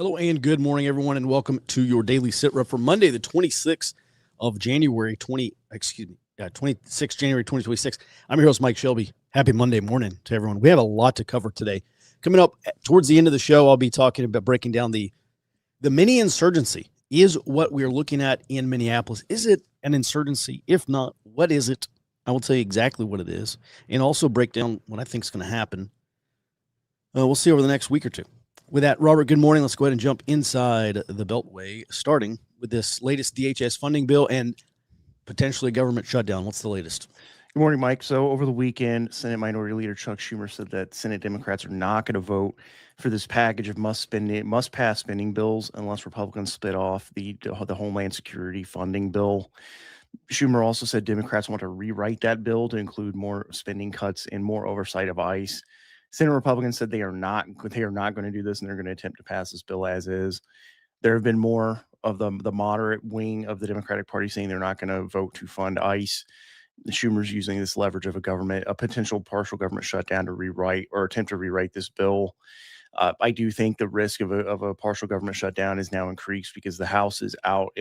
Hello and good morning, everyone, and welcome to your daily sit rep for Monday, the 26th of January, 26th January 2026. I'm your host, Mike Shelby. Happy Monday morning to everyone. We have a lot to cover today. Coming up towards the end of the show, I'll be talking about breaking down the mini insurgency. Is what we're looking at in Minneapolis. Is it an insurgency? If not, what is it? I will tell you exactly what it is, and also break down what I think is going to happen. We'll see over the next week or two. With that, Robert, good morning. Let's go ahead and jump inside the Beltway, starting with this latest DHS funding bill and potentially a government shutdown. What's the latest? Good morning, Mike. So over the weekend, Senate Minority Leader Chuck Schumer said that Senate Democrats are not going to vote for this package of must-pass spending bills unless Republicans split off the Homeland Security funding bill. Schumer also said Democrats want to rewrite that bill to include more spending cuts and more oversight of ICE. Senate Republicans said they are not going to do this, and they're going to attempt to pass this bill as is. There have been more of the moderate wing of the Democratic Party saying they're not going to vote to fund ICE. Schumer's using this leverage of a potential partial government shutdown to rewrite or attempt to rewrite this bill. I do think the risk of a partial government shutdown is now increased because the House is out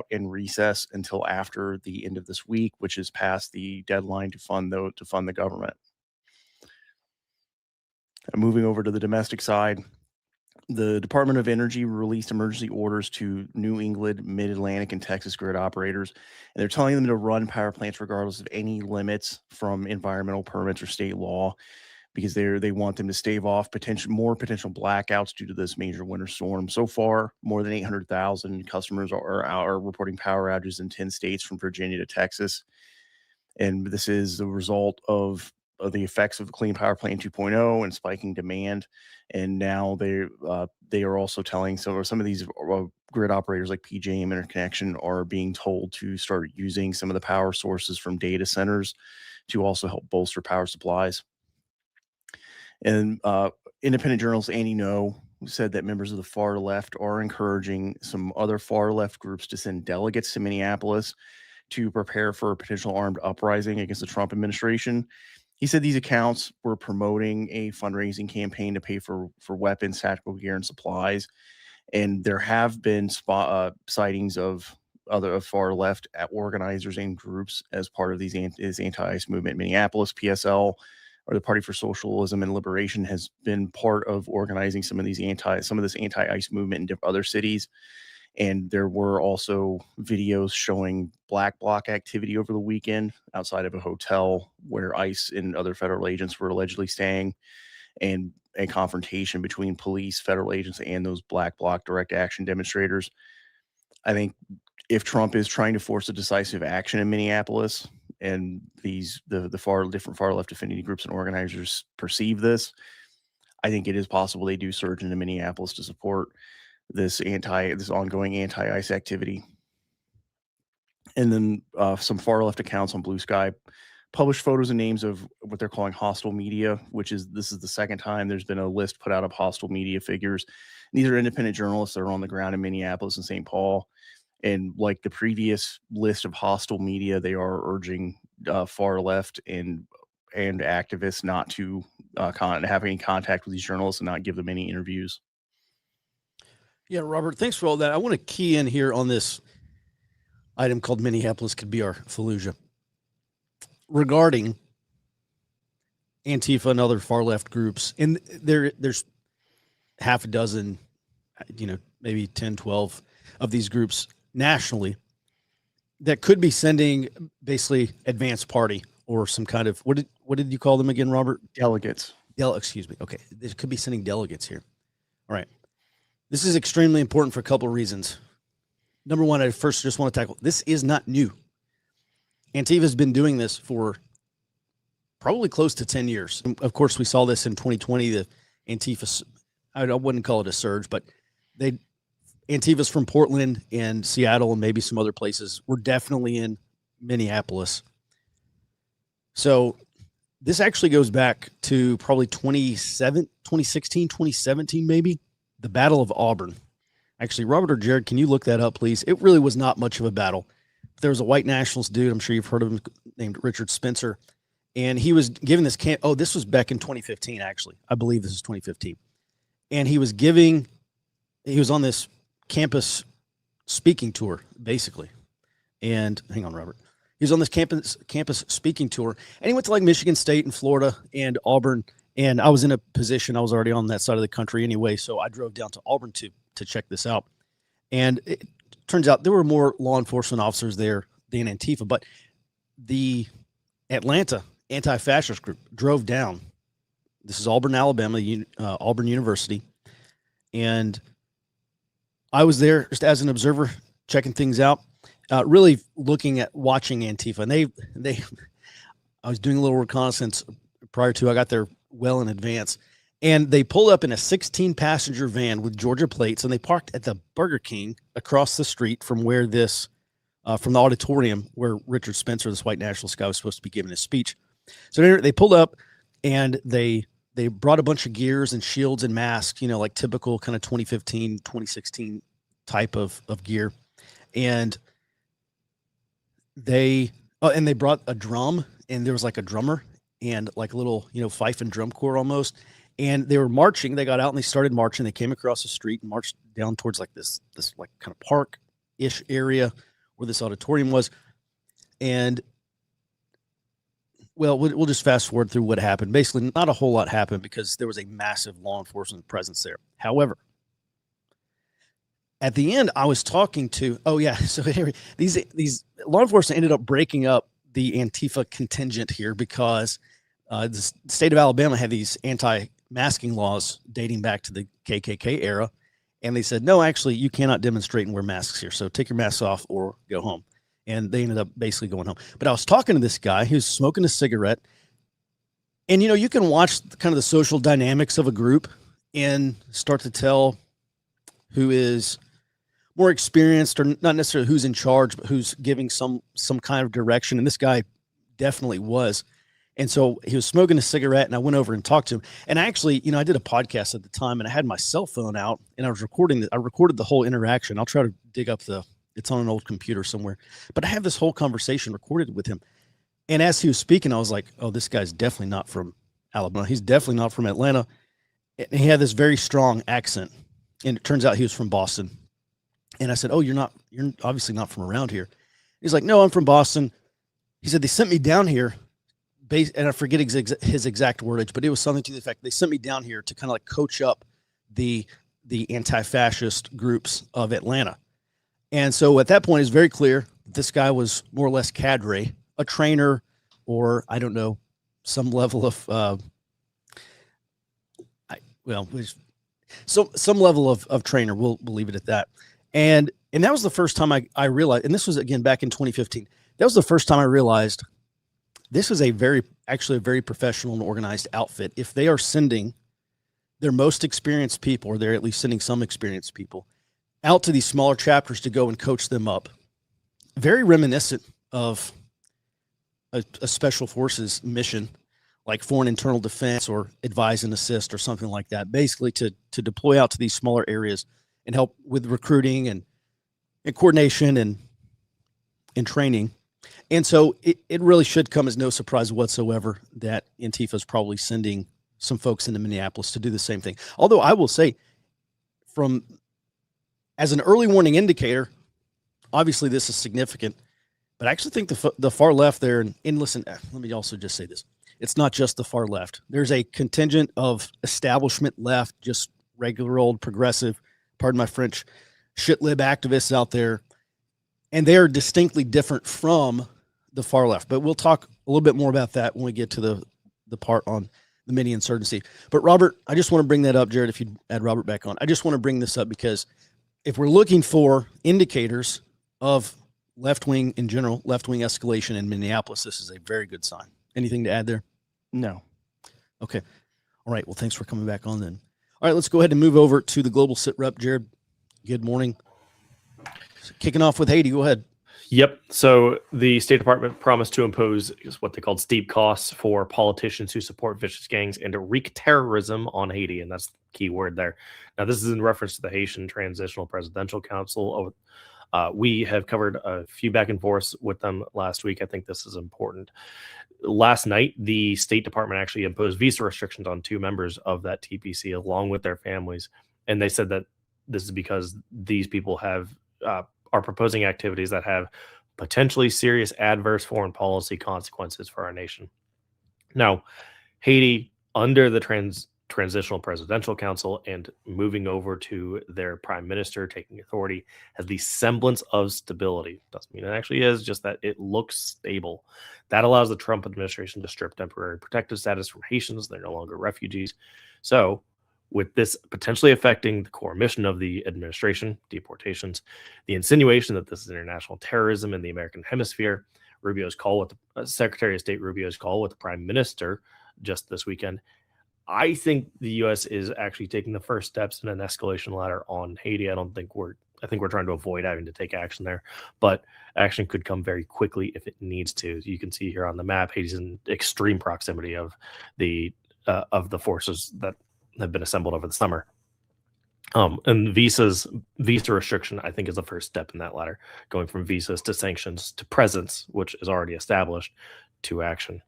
in recess until after the end of this week, which is past the deadline to fund the government. Moving over to the domestic side, the Department of Energy released emergency orders to New England, Mid-Atlantic, and Texas grid operators, and they're telling them to run power plants regardless of any limits from environmental permits or state law, because they want them to stave off more potential blackouts due to this major winter storm. So far, more than 800,000 customers are reporting power outages in 10 states from Virginia to Texas, and this is the result of the effects of Clean Power Plan 2.0 and spiking demand. And now they are also telling some of these grid operators like PJM Interconnection are being told to start using some of the power sources from data centers to also help bolster power supplies. And independent journalist Andy Ngo said that members of the far left are encouraging some other far left groups to send delegates to Minneapolis to prepare for a potential armed uprising against the Trump administration. He said these accounts were promoting a fundraising campaign to pay for weapons, tactical gear, and supplies. And there have been sightings of other far left organizers and groups as part of these anti-ICE movement. Minneapolis PSL, or the Party for Socialism and Liberation, has been part of organizing some of this anti-ICE movement in other cities. And there were also videos showing black bloc activity over the weekend outside of a hotel where ICE and other federal agents were allegedly staying, and a confrontation between police, federal agents, and those black bloc direct action demonstrators. I think if Trump is trying to force a decisive action in Minneapolis, and the different far left affinity groups and organizers perceive this, I think it is possible they do surge into Minneapolis to support this ongoing anti-ICE activity. And then some far left accounts on Blue Sky published photos and names of what they're calling hostile media, this is the second time there's been a list put out of hostile media figures. And these are independent journalists that are on the ground in Minneapolis and St. Paul. And like the previous list of hostile media, they are urging far left and activists not to have any contact with these journalists and not give them any interviews. Yeah, Robert, thanks for all that. I want to key in here on this item called Minneapolis could be our Fallujah. Regarding Antifa and other far left groups, and there's half a dozen, maybe 10, 12 of these groups nationally that could be sending basically advanced party or some kind of, what did you call them again, Robert? Delegates. Excuse me. Okay. They could be sending delegates here. All right. This is extremely important for a couple of reasons. Number one, I first just want to tackle, this is not new. Antifa has been doing this for probably close to 10 years. And of course, we saw this in 2020, the Antifa, I wouldn't call it a surge, but Antifa's from Portland and Seattle and maybe some other places. We're definitely in Minneapolis. So this actually goes back to probably 2016, 2017, maybe. The Battle of Auburn. Actually, Robert or Jared, can you look that up, please? It really was not much of a battle. There was a white nationalist dude, I'm sure you've heard of him, named Richard Spencer, and he was giving this camp. Oh, this was back in 2015, actually. I believe this is 2015. And he was giving he was on this campus speaking tour, basically. And hang on, Robert. He was on this campus speaking tour, and he went to like Michigan State and Florida and Auburn. And I was in a position, I was already on that side of the country anyway, so I drove down to Auburn to check this out. And it turns out there were more law enforcement officers there than Antifa, but the Atlanta anti-fascist group drove down. This is Auburn, Alabama, Auburn University. And I was there just as an observer, checking things out, really looking at watching Antifa. And I was doing a little reconnaissance prior to, I got there well in advance. And they pulled up in a 16-passenger van with Georgia plates, and they parked at the Burger King across the street from where this, from the auditorium where Richard Spencer, this white nationalist guy, was supposed to be giving his speech. So they pulled up, and they brought a bunch of gears and shields and masks, like typical kind of 2015, 2016 type of gear. And they brought a drum, and there was like a drummer and like a little, fife and drum corps almost. And they were marching. They got out and they started marching. They came across the street and marched down towards like this like kind of park-ish area where this auditorium was. And well, we'll just fast forward through what happened. Basically, not a whole lot happened because there was a massive law enforcement presence there. However, at the end, I was talking to, so these law enforcement ended up breaking up the Antifa contingent here because the state of Alabama had these anti-masking laws dating back to the KKK era. And they said, no, actually, you cannot demonstrate and wear masks here. So take your masks off or go home. And they ended up basically going home. But I was talking to this guy who's smoking a cigarette. And, you can watch kind of the social dynamics of a group and start to tell who is more experienced, or not necessarily who's in charge, but who's giving some kind of direction. And this guy definitely was. And so he was smoking a cigarette, and I went over and talked to him. And actually, I did a podcast at the time, and I had my cell phone out, and I was recording I recorded the whole interaction. I'll try to dig up it's on an old computer somewhere, but I have this whole conversation recorded with him. And as he was speaking, I was like, oh, this guy's definitely not from Alabama. He's definitely not from Atlanta. And he had this very strong accent, and it turns out he was from Boston. And I said, oh, you're obviously not from around here. He's like, no, I'm from Boston. He said, they sent me down here, and I forget his exact wordage, but it was something to the effect, they sent me down here to kind of like coach up the anti-fascist groups of Atlanta. And so at that point, it's very clear this guy was more or less cadre, a trainer, or I don't know, some level of, some level of trainer. We'll leave it at that. And that was the first time I realized, and this was again back in 2015. That was the first time I realized this is a very professional and organized outfit. If they are sending their most experienced people, or they're at least sending some experienced people out to these smaller chapters to go and coach them up, very reminiscent of a special forces mission, like foreign internal defense or advise and assist or something like that, basically to deploy out to these smaller areas and help with recruiting and coordination and training. And so it really should come as no surprise whatsoever that Antifa is probably sending some folks into Minneapolis to do the same thing. Although I will say, as an early warning indicator, obviously this is significant, but I actually think the far left there, and listen, let me also just say this. It's not just the far left. There's a contingent of establishment left, just regular old progressive, pardon my French, shitlib activists out there, and they are distinctly different from the far left. But we'll talk a little bit more about that when we get to the part on the mini insurgency. But Robert, I just want to bring that up, Jared, if you'd add Robert back on. I just want to bring this up because if we're looking for indicators of left-wing in general, left-wing escalation in Minneapolis, this is a very good sign. Anything to add there? No. Okay. All right. Well, thanks for coming back on then. All right, let's go ahead and move over to the Global Sit Rep. Jared, good morning. Kicking off with Haiti, go ahead. Yep. So the State Department promised to impose what they called steep costs for politicians who support vicious gangs and to wreak terrorism on Haiti. And that's the key word there. Now, this is in reference to the Haitian Transitional Presidential Council. We have covered a few back and forths with them last week. I think this is important. Last night, the State Department actually imposed visa restrictions on 2 members of that TPC along with their families. And they said that this is because these people have are proposing activities that have potentially serious adverse foreign policy consequences for our nation. Now, Haiti, under the Transitional Presidential Council and moving over to their prime minister taking authority, has the semblance of stability. Doesn't mean it actually is, just that it looks stable. That allows the Trump administration to strip temporary protective status from Haitians. They're no longer refugees. So, with this potentially affecting the core mission of the administration, deportations, the insinuation that this is international terrorism in the American hemisphere, Rubio's call with the Secretary of State Rubio's call with the Prime Minister just this weekend, I think the U.S. is actually taking the first steps in an escalation ladder on Haiti. I think we're trying to avoid having to take action there, but action could come very quickly if it needs to. You can see here on the map, Haiti's in extreme proximity of the forces that have been assembled over the summer. And visa restriction, I think, is the first step in that ladder, going from visas to sanctions to presence, which is already established, to action.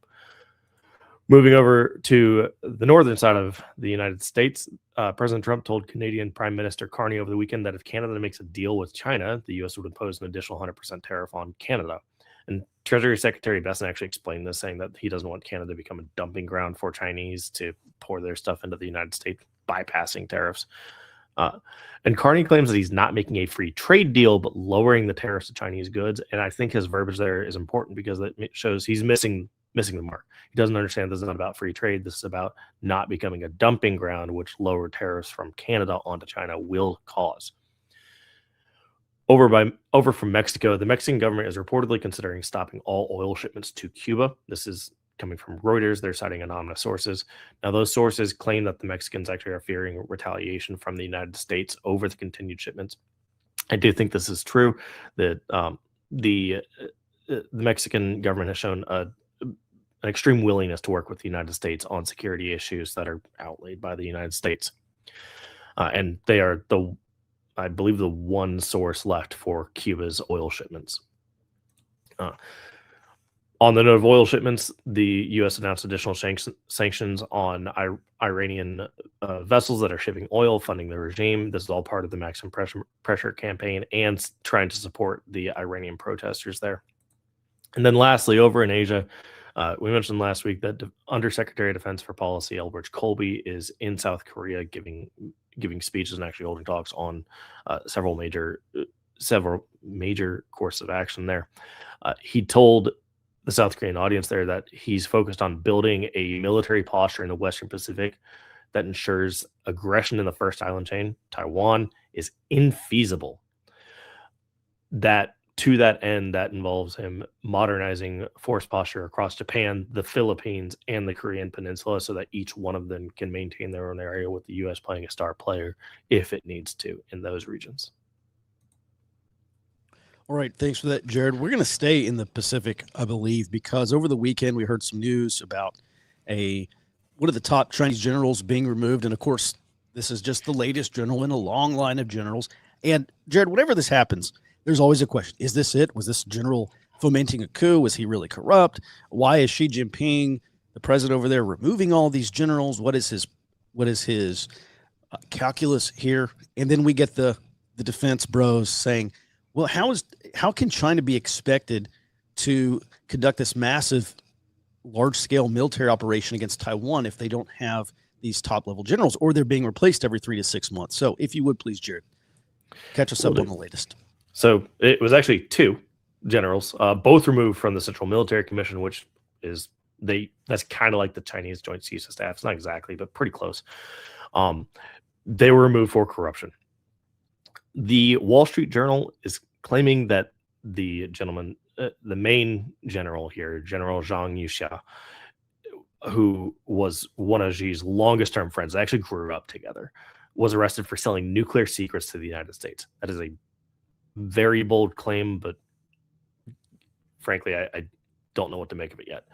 Moving over to the northern side of the United States, President Trump told Canadian Prime Minister Carney over the weekend that if Canada makes a deal with China, the U.S. would impose an additional 100% tariff on Canada. And Treasury Secretary Besson actually explained this, saying that he doesn't want Canada to become a dumping ground for Chinese to pour their stuff into the United States, bypassing tariffs. And Carney claims that he's not making a free trade deal, but lowering the tariffs to Chinese goods. And I think his verbiage there is important because it shows he's missing the mark. He doesn't understand this is not about free trade. This is about not becoming a dumping ground, which lower tariffs from Canada onto China will cause. Over from Mexico, the Mexican government is reportedly considering stopping all oil shipments to Cuba. This is coming from Reuters. They're citing anonymous sources. Now, those sources claim that the Mexicans actually are fearing retaliation from the United States over the continued shipments. I do think this is true, that the Mexican government has shown an extreme willingness to work with the United States on security issues that are outlaid by the United States. And they are I believe the one source left for Cuba's oil shipments. On the note of oil shipments, the U.S. announced additional sanctions on Iranian vessels that are shipping oil, funding the regime. This is all part of the maximum pressure campaign and trying to support the Iranian protesters there. And then lastly, over in Asia, we mentioned last week that Undersecretary of Defense for Policy Elbridge Colby is in South Korea giving speeches and actually holding talks on several major courses of action there. He told the South Korean audience there that he's focused on building a military posture in the Western Pacific that ensures aggression in the first island chain, Taiwan, is infeasible. To that end, that involves him modernizing force posture across Japan, the Philippines, and the Korean Peninsula so that each one of them can maintain their own area, with the U.S. playing a star player if it needs to in those regions. All right, thanks for that, Jared. We're going to stay in the Pacific, I believe, because over the weekend we heard some news about one of the top Chinese generals being removed. And of course, this is just the latest general in a long line of generals. And Jared, whenever this happens, there's always a question. Is this it? Was this general fomenting a coup? Was he really corrupt? Why is Xi Jinping, the president over there, removing all these generals? What is his calculus here? And then we get the defense bros saying, well, how can China be expected to conduct this massive, large-scale military operation against Taiwan if they don't have these top-level generals, or they're being replaced every 3 to 6 months? So if you would, please, Jared, catch us up on the latest. So it was actually 2 generals, both removed from the Central Military Commission, which is that's kind of like the Chinese Joint Chiefs of Staff. It's not exactly, but pretty close. They were removed for corruption. The Wall Street Journal is claiming that the main general here, General Zhang Yuxia, who was one of Xi's longest-term friends, they actually grew up together, was arrested for selling nuclear secrets to the United States. That is a very bold claim, but frankly, I don't know what to make of it yet.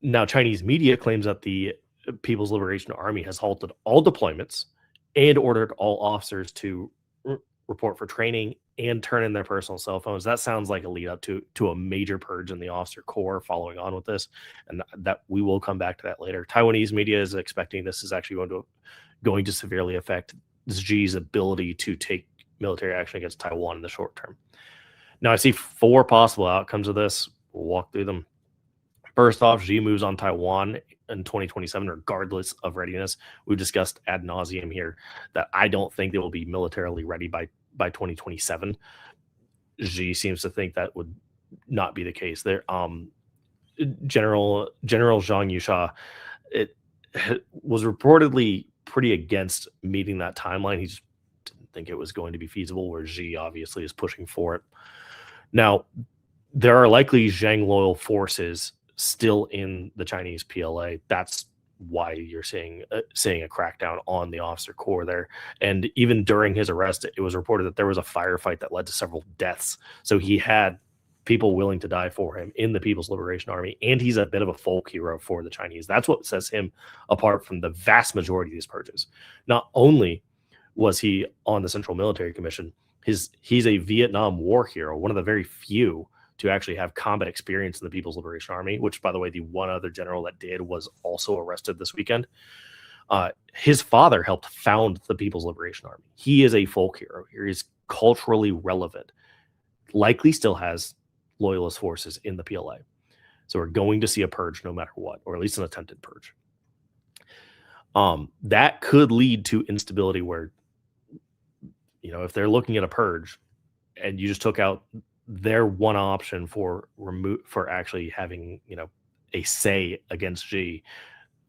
Now, Chinese media claims that the People's Liberation Army has halted all deployments and ordered all officers to report for training and turn in their personal cell phones. That sounds like a lead up to a major purge in the officer corps following on with this, and that we will come back to that later. Taiwanese media is expecting this is actually going to severely affect Xi's ability to take military action against Taiwan in the short term. Now, I see 4 possible outcomes of this. We'll walk through them. First off, Xi moves on Taiwan in 2027, regardless of readiness. We've discussed ad nauseum here that I don't think they will be militarily ready by 2027. Xi seems to think that would not be the case. There, General Zhang Yusha, it was reportedly pretty against meeting that timeline. He just didn't think it was going to be feasible, where Xi obviously is pushing for it. Now, there are likely Zhang loyal forces still in the Chinese PLA. That's why you're seeing a crackdown on the officer corps there. And even during his arrest, it was reported that there was a firefight that led to several deaths. So he had people willing to die for him in the People's Liberation Army, and he's a bit of a folk hero for the Chinese. That's what sets him apart from the vast majority of these purges. Not only was he on the Central Military Commission, he's a Vietnam War hero, one of the very few to actually have combat experience in the People's Liberation Army, which, by the way, the one other general that did was also arrested this weekend. His father helped found the People's Liberation Army. He is a folk hero here. He's culturally relevant, likely still has loyalist forces in the PLA. So we're going to see a purge no matter what, or at least an attempted purge. That could lead to instability where, if they're looking at a purge and you just took out their one option for actually having, a say against Xi,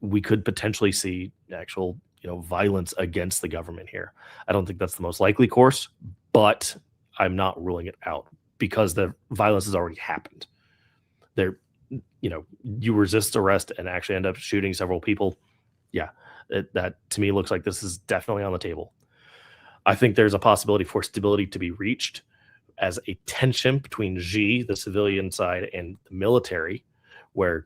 we could potentially see actual, violence against the government here. I don't think that's the most likely course, but I'm not ruling it out because the violence has already happened. There, you resist arrest and actually end up shooting several people. Yeah, that to me looks like this is definitely on the table. I think there's a possibility for stability to be reached as a tension between Xi, the civilian side, and the military, where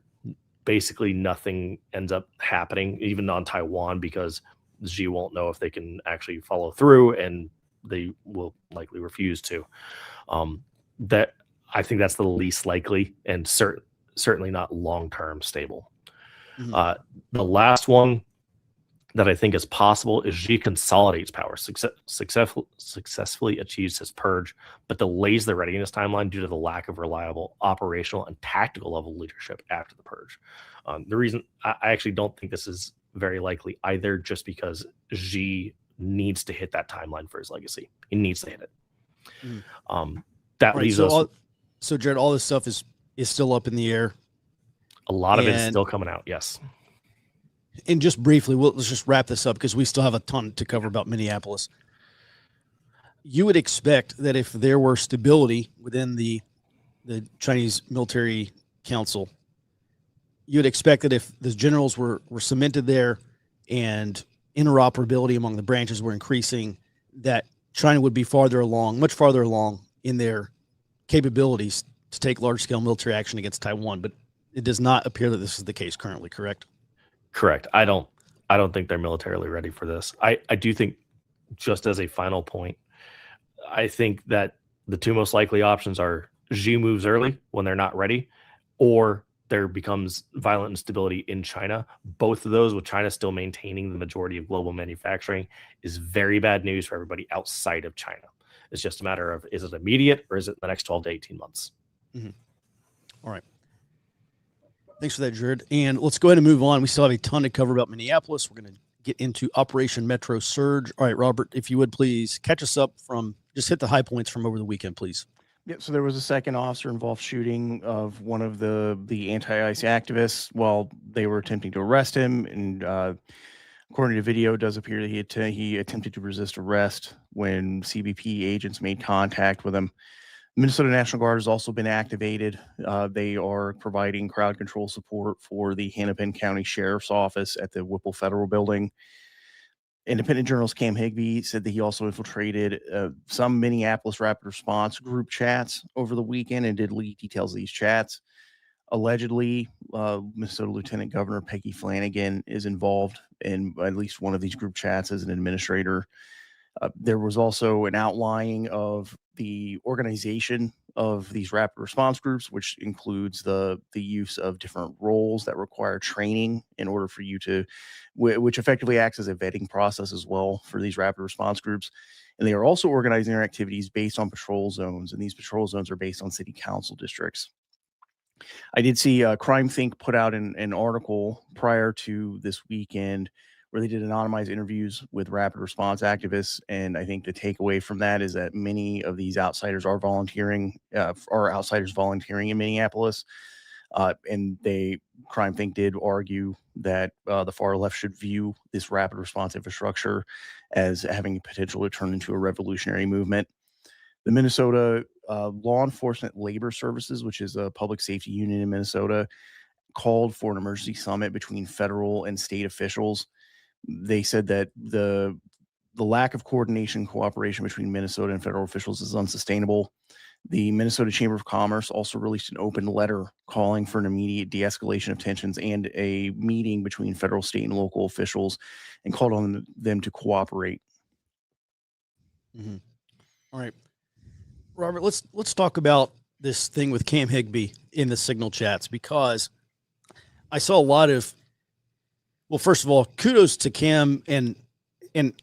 basically nothing ends up happening, even on Taiwan, because Xi won't know if they can actually follow through, and they will likely refuse to. That I think that's the least likely, and certainly not long-term stable. Mm-hmm. The last one that I think is possible is Xi consolidates power, successfully achieves his purge, but delays the readiness timeline due to the lack of reliable operational and tactical level leadership after the purge. The reason I actually don't think this is very likely either, just because Xi needs to hit that timeline for his legacy. He needs to hit it. That leaves us. So, Jared, all this stuff is still up in the air. A lot of it is still coming out. Yes. And just briefly, let's just wrap this up because we still have a ton to cover about Minneapolis. You would expect that if there were stability within the Chinese Military Council, you would expect that if the generals were cemented there and interoperability among the branches were increasing, that China would be much farther along in their capabilities to take large-scale military action against Taiwan. But it does not appear that this is the case currently, correct? Correct. I don't think they're militarily ready for this. I do think, just as a final point, I think that the two most likely options are Xi moves early when they're not ready, or there becomes violent instability in China. Both of those, with China still maintaining the majority of global manufacturing, is very bad news for everybody outside of China. It's just a matter of, is it immediate or is it the next 12 to 18 months? Mm-hmm. All right. Thanks for that, Jared. And let's go ahead and move on. We still have a ton to cover about Minneapolis. We're going to get into Operation Metro Surge. All right, Robert, if you would please catch us up just hit the high points from over the weekend, please. Yeah, so there was a second officer-involved shooting of one of the anti-ICE activists while they were attempting to arrest him. And according to video, it does appear that he attempted to resist arrest when CBP agents made contact with him. Minnesota National Guard has also been activated. They are providing crowd control support for the Hennepin County Sheriff's Office at the Whipple Federal Building. Independent journalist Cam Higbee said that he also infiltrated some Minneapolis Rapid Response group chats over the weekend and did leak details of these chats. Allegedly, Minnesota Lieutenant Governor Peggy Flanagan is involved in at least one of these group chats as an administrator. There was also an outlining of the organization of these rapid response groups, which includes the use of different roles that require training in order for you to, which effectively acts as a vetting process as well for these rapid response groups. And they are also organizing their activities based on patrol zones, and these patrol zones are based on city council districts. I did see Crime Think put out an article prior to this weekend where they did anonymized interviews with rapid response activists. And I think the takeaway from that is that many of these outsiders are volunteering, are outsiders volunteering in Minneapolis. And Crime Think did argue that the far left should view this rapid response infrastructure as having potential to turn into a revolutionary movement. The Minnesota Law Enforcement Labor Services, which is a public safety union in Minnesota, called for an emergency summit between federal and state officials. They said that the lack of coordination and cooperation between Minnesota and federal officials is unsustainable. The Minnesota Chamber of Commerce also released an open letter calling for an immediate de-escalation of tensions and a meeting between federal, state, and local officials, and called on them to cooperate. Mm-hmm. All right, Robert, let's talk about this thing with Cam Higbee in the Signal chats, because I saw a lot of, well, first of all, kudos to Cam and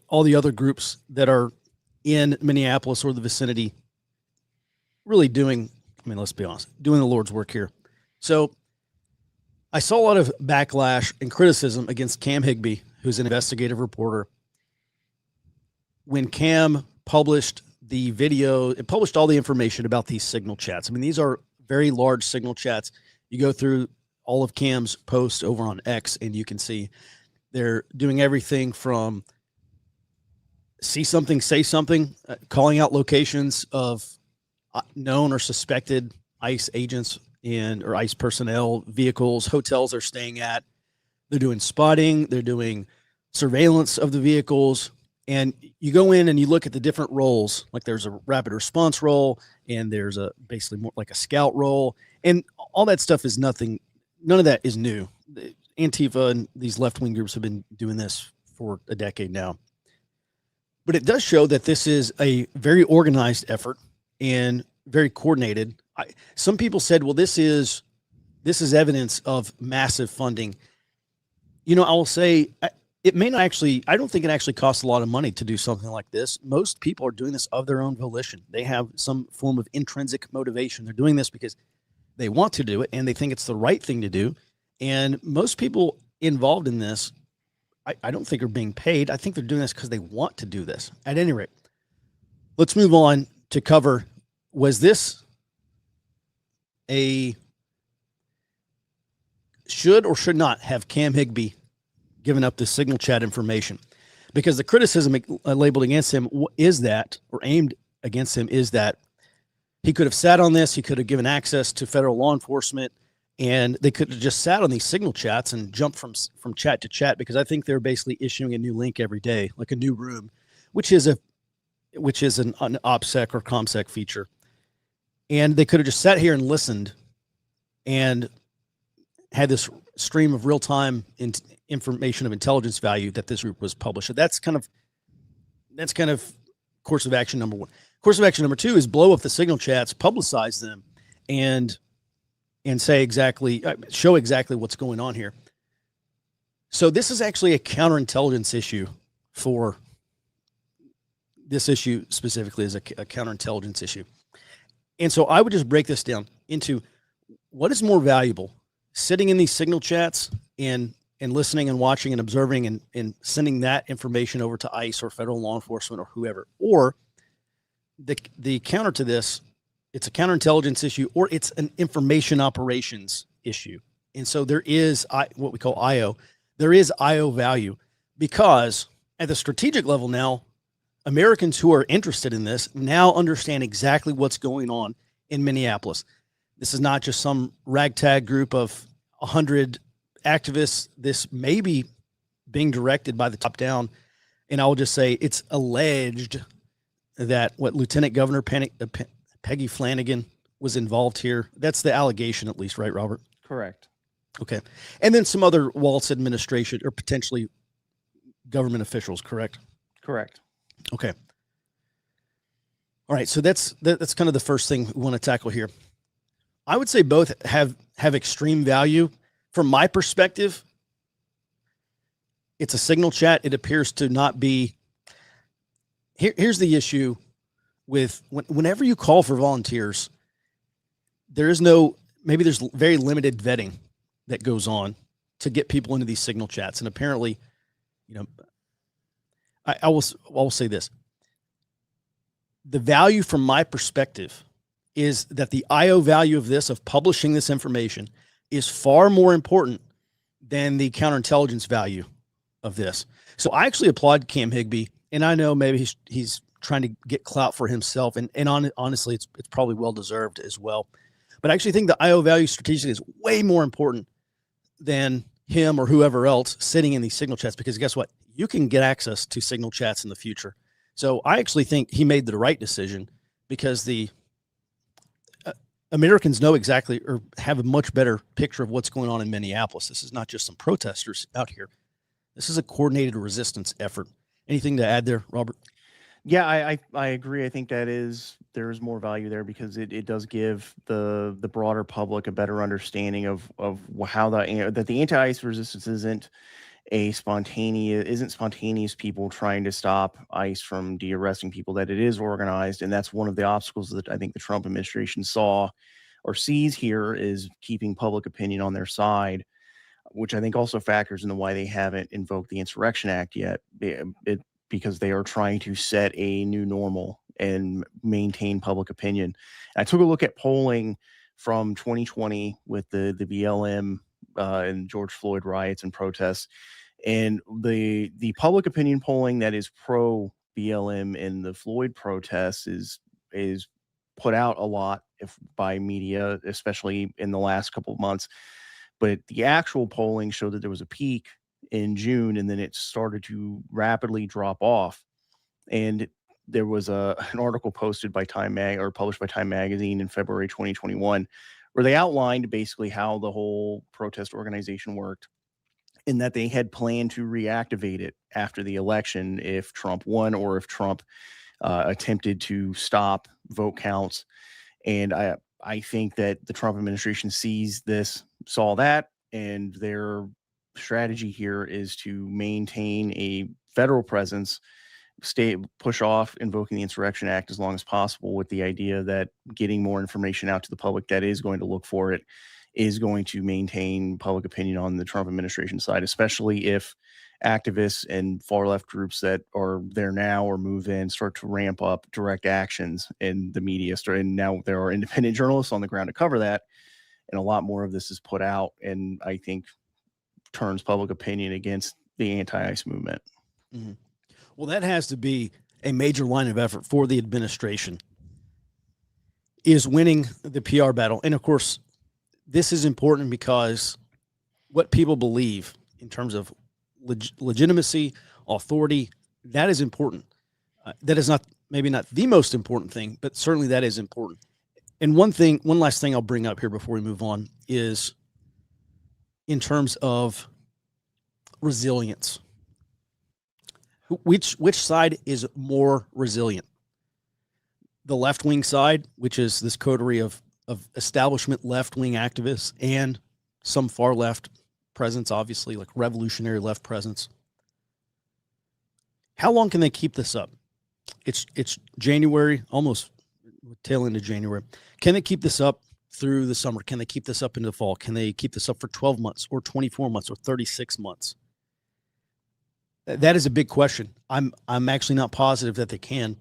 all the other groups that are in Minneapolis or the vicinity really doing, I mean, let's be honest, doing the Lord's work here. So I saw a lot of backlash and criticism against Cam Higbee, who's an investigative reporter. When Cam published the video, it published all the information about these Signal chats. I mean, these are very large Signal chats. You go through all of Cam's posts over on X, and you can see they're doing everything from see something, say something, calling out locations of known or suspected ICE agents or ICE personnel, vehicles, hotels they're staying at. They're doing spotting. They're doing surveillance of the vehicles. And you go in and you look at the different roles, like there's a rapid response role, and there's a basically more like a scout role, and all that stuff is nothing. None of that is new. Antifa and these left-wing groups have been doing this for a decade now. But it does show that this is a very organized effort and very coordinated. Some people said, well, this is evidence of massive funding. You know, I will say it may not actually, I don't think it actually costs a lot of money to do something like this. Most people are doing this of their own volition. They have some form of intrinsic motivation. They're doing this because they want to do it and they think it's the right thing to do. And most people involved in this, I don't think are being paid. I think they're doing this because they want to do this. At any rate, let's move on to cover, was this should or should not have Cam Higbee given up the Signal chat information? Because the criticism labeled against him is that, or aimed against him, is that he could have sat on this. He could have given access to federal law enforcement, and they could have just sat on these Signal chats and jumped from chat to chat, because I think they're basically issuing a new link every day, like a new room, which is an OPSEC or ComSec feature. And they could have just sat here and listened and had this stream of real-time information of intelligence value that this group was published. So that's kind of course of action number one. Course of action number two is blow up the Signal chats, publicize them, and say exactly, show exactly what's going on here. So this is actually a counterintelligence issue. For this issue specifically is a counterintelligence issue. And so I would just break this down into what is more valuable, sitting in these Signal chats and listening and watching and observing and sending that information over to ICE or federal law enforcement or whoever, or the counter to this, it's a counterintelligence issue, or it's an information operations issue. And so there is what we call IO. There is IO value, because at the strategic level now, Americans who are interested in this now understand exactly what's going on in Minneapolis. This is not just some ragtag group of 100 activists. This may be being directed by the top down. And I will just say it's alleged that Lieutenant Governor Peggy Flanagan was involved here. That's the allegation, at least, right, Robert? Correct. Okay. And then some other Waltz administration or potentially government officials, correct? Correct. Okay. All right, so that's kind of the first thing we want to tackle here. I would say both have extreme value. From my perspective, it's a signal chat. It appears to not be. Here's the issue with whenever you call for volunteers, there's very limited vetting that goes on to get people into these signal chats. And apparently, I will say this. The value from my perspective is that the IO value of publishing this information is far more important than the counterintelligence value of this. So I actually applaud Cam Higbee, and I know maybe he's trying to get clout for himself, and honestly, it's probably well deserved as well. But I actually think the IO value strategically is way more important than him or whoever else sitting in these signal chats, because guess what? You can get access to signal chats in the future. So I actually think he made the right decision, because the Americans know exactly, or have a much better picture of what's going on in Minneapolis. This is not just some protesters out here. This is a coordinated resistance effort. Anything to add there, Robert? Yeah, I agree. I think there is more value there, because it does give the broader public a better understanding of how that the anti-ICE resistance isn't spontaneous people trying to stop ICE from de-arresting people, that it is organized. And that's one of the obstacles that I think the Trump administration saw or sees here, is keeping public opinion on their side, which I think also factors into why they haven't invoked the Insurrection Act yet, because they are trying to set a new normal and maintain public opinion. I took a look at polling from 2020 with the BLM and George Floyd riots and protests, and the public opinion polling that is pro BLM and the Floyd protests is put out a lot by media, especially in the last couple of months. But the actual polling showed that there was a peak in June, and then it started to rapidly drop off. And there was an article posted by published by Time Magazine in February 2021, where they outlined basically how the whole protest organization worked, and that they had planned to reactivate it after the election if Trump won, or if Trump attempted to stop vote counts. And I think that the Trump administration saw that, and their strategy here is to maintain a federal presence, push off invoking the Insurrection Act as long as possible, with the idea that getting more information out to the public that is going to look for it is going to maintain public opinion on the Trump administration side, especially if activists and far left groups that are there now or move in start to ramp up direct actions in the media. And now there are independent journalists on the ground to cover that, and a lot more of this is put out, and I think turns public opinion against the anti-ICE movement. Mm-hmm. Well, that has to be a major line of effort for the administration, is winning the PR battle. And of course, this is important because what people believe in terms of legitimacy, authority, that is important. That is maybe not the most important thing, but certainly that is important. And one last thing I'll bring up here before we move on is in terms of resilience. Which side is more resilient? The left-wing side, which is this coterie of establishment left-wing activists and some far left presence, obviously, like revolutionary left presence. How long can they keep this up? It's January, almost tail end of January. Can they keep this up through the summer? Can they keep this up into the fall? Can they keep this up for 12 months or 24 months or 36 months? That is a big question. I'm actually not positive that they can.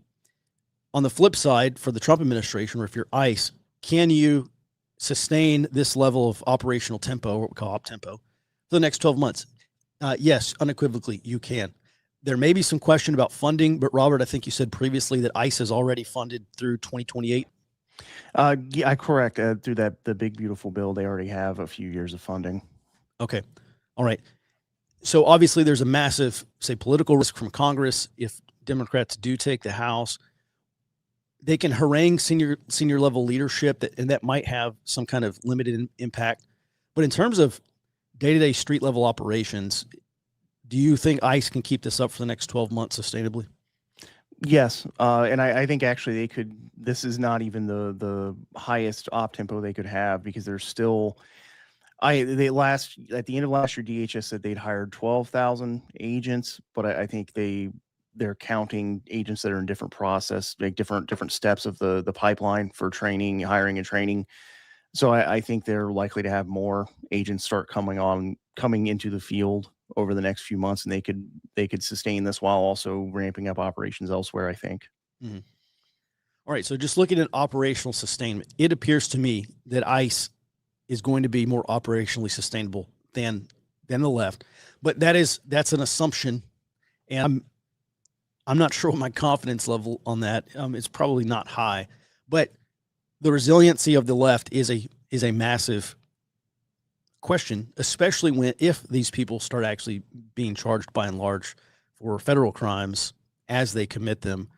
On the flip side, for the Trump administration, or if you're ICE, can you sustain this level of operational tempo, what we call op tempo, for the next 12 months? Yes, unequivocally, you can. There may be some question about funding, but Robert, I think you said previously that ICE is already funded through 2028. Yeah, correct. Through the big beautiful bill, they already have a few years of funding. Okay, all right. So obviously, there's a massive, say, political risk from Congress if Democrats do take the House. They can harangue senior level leadership, and that might have some kind of limited impact. But in terms of day-to-day street level operations, do you think ICE can keep this up for the next 12 months sustainably? Yes, and I think actually they could. This is not even the highest op tempo they could have because there's still. They last at the end of last year, DHS said they'd hired 12,000 agents, but I think they're counting agents that are in different process, like different steps of the pipeline for training, hiring, and training. So I think they're likely to have more agents start coming into the field over the next few months, and they could sustain this while also ramping up operations elsewhere, I think. Mhm. All right. So just looking at operational sustainment, it appears to me that ICE is going to be more operationally sustainable than the left, but that's an assumption, and I'm not sure what my confidence level on that. It's probably not high, but the resiliency of the left is a massive question, especially if these people start actually being charged by and large for federal crimes as they commit them.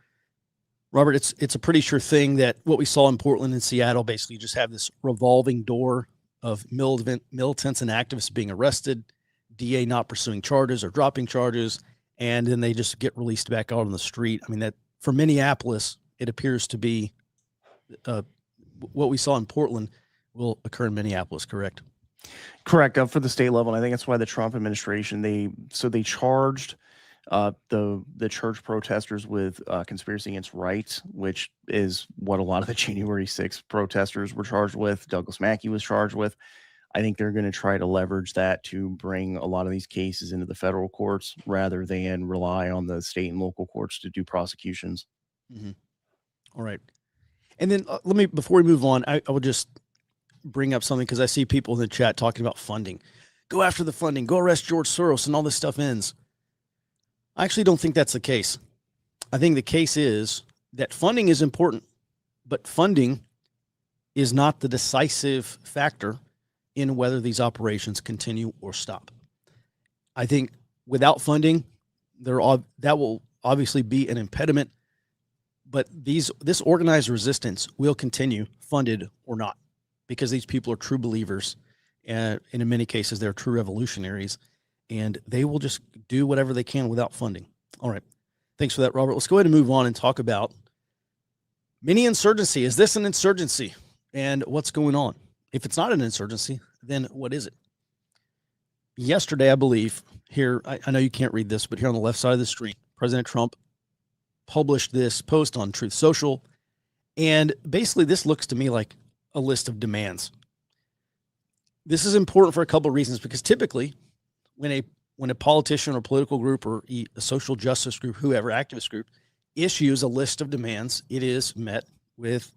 Robert, it's a pretty sure thing that what we saw in Portland and Seattle basically just have this revolving door of militants and activists being arrested, DA not pursuing charges or dropping charges, and then they just get released back out on the street. I mean, that for Minneapolis, it appears to be what we saw in Portland will occur in Minneapolis, correct? Correct. For the state level, and I think that's why the Trump administration they charged the church protesters with conspiracy against rights, which is what a lot of the January 6th protesters were charged with. Douglas Mackey was charged with. I think they're going to try to leverage that to bring a lot of these cases into the federal courts rather than rely on the state and local courts to do prosecutions. Mm-hmm. All right. And then before we move on, I will just bring up something because I see people in the chat talking about funding. Go after the funding, go arrest George Soros, and all this stuff ends. I actually don't think that's the case. I think the case is that funding is important, but funding is not the decisive factor in whether these operations continue or stop. I think without funding, that will obviously be an impediment, but this organized resistance will continue, funded or not, because these people are true believers, and in many cases, they're true revolutionaries, and they will just do whatever they can without funding. All right. Thanks for that, Robert. Let's go ahead and move on and talk about mini insurgency. Is this an insurgency? And what's going on? If it's not an insurgency, then what is it? Yesterday, I believe, here, I know you can't read this, but here on the left side of the screen, President Trump published this post on Truth Social. And basically, this looks to me like a list of demands. This is important for a couple of reasons, because typically when a politician or political group or a social justice group, whoever, activist group, issues a list of demands, it is met with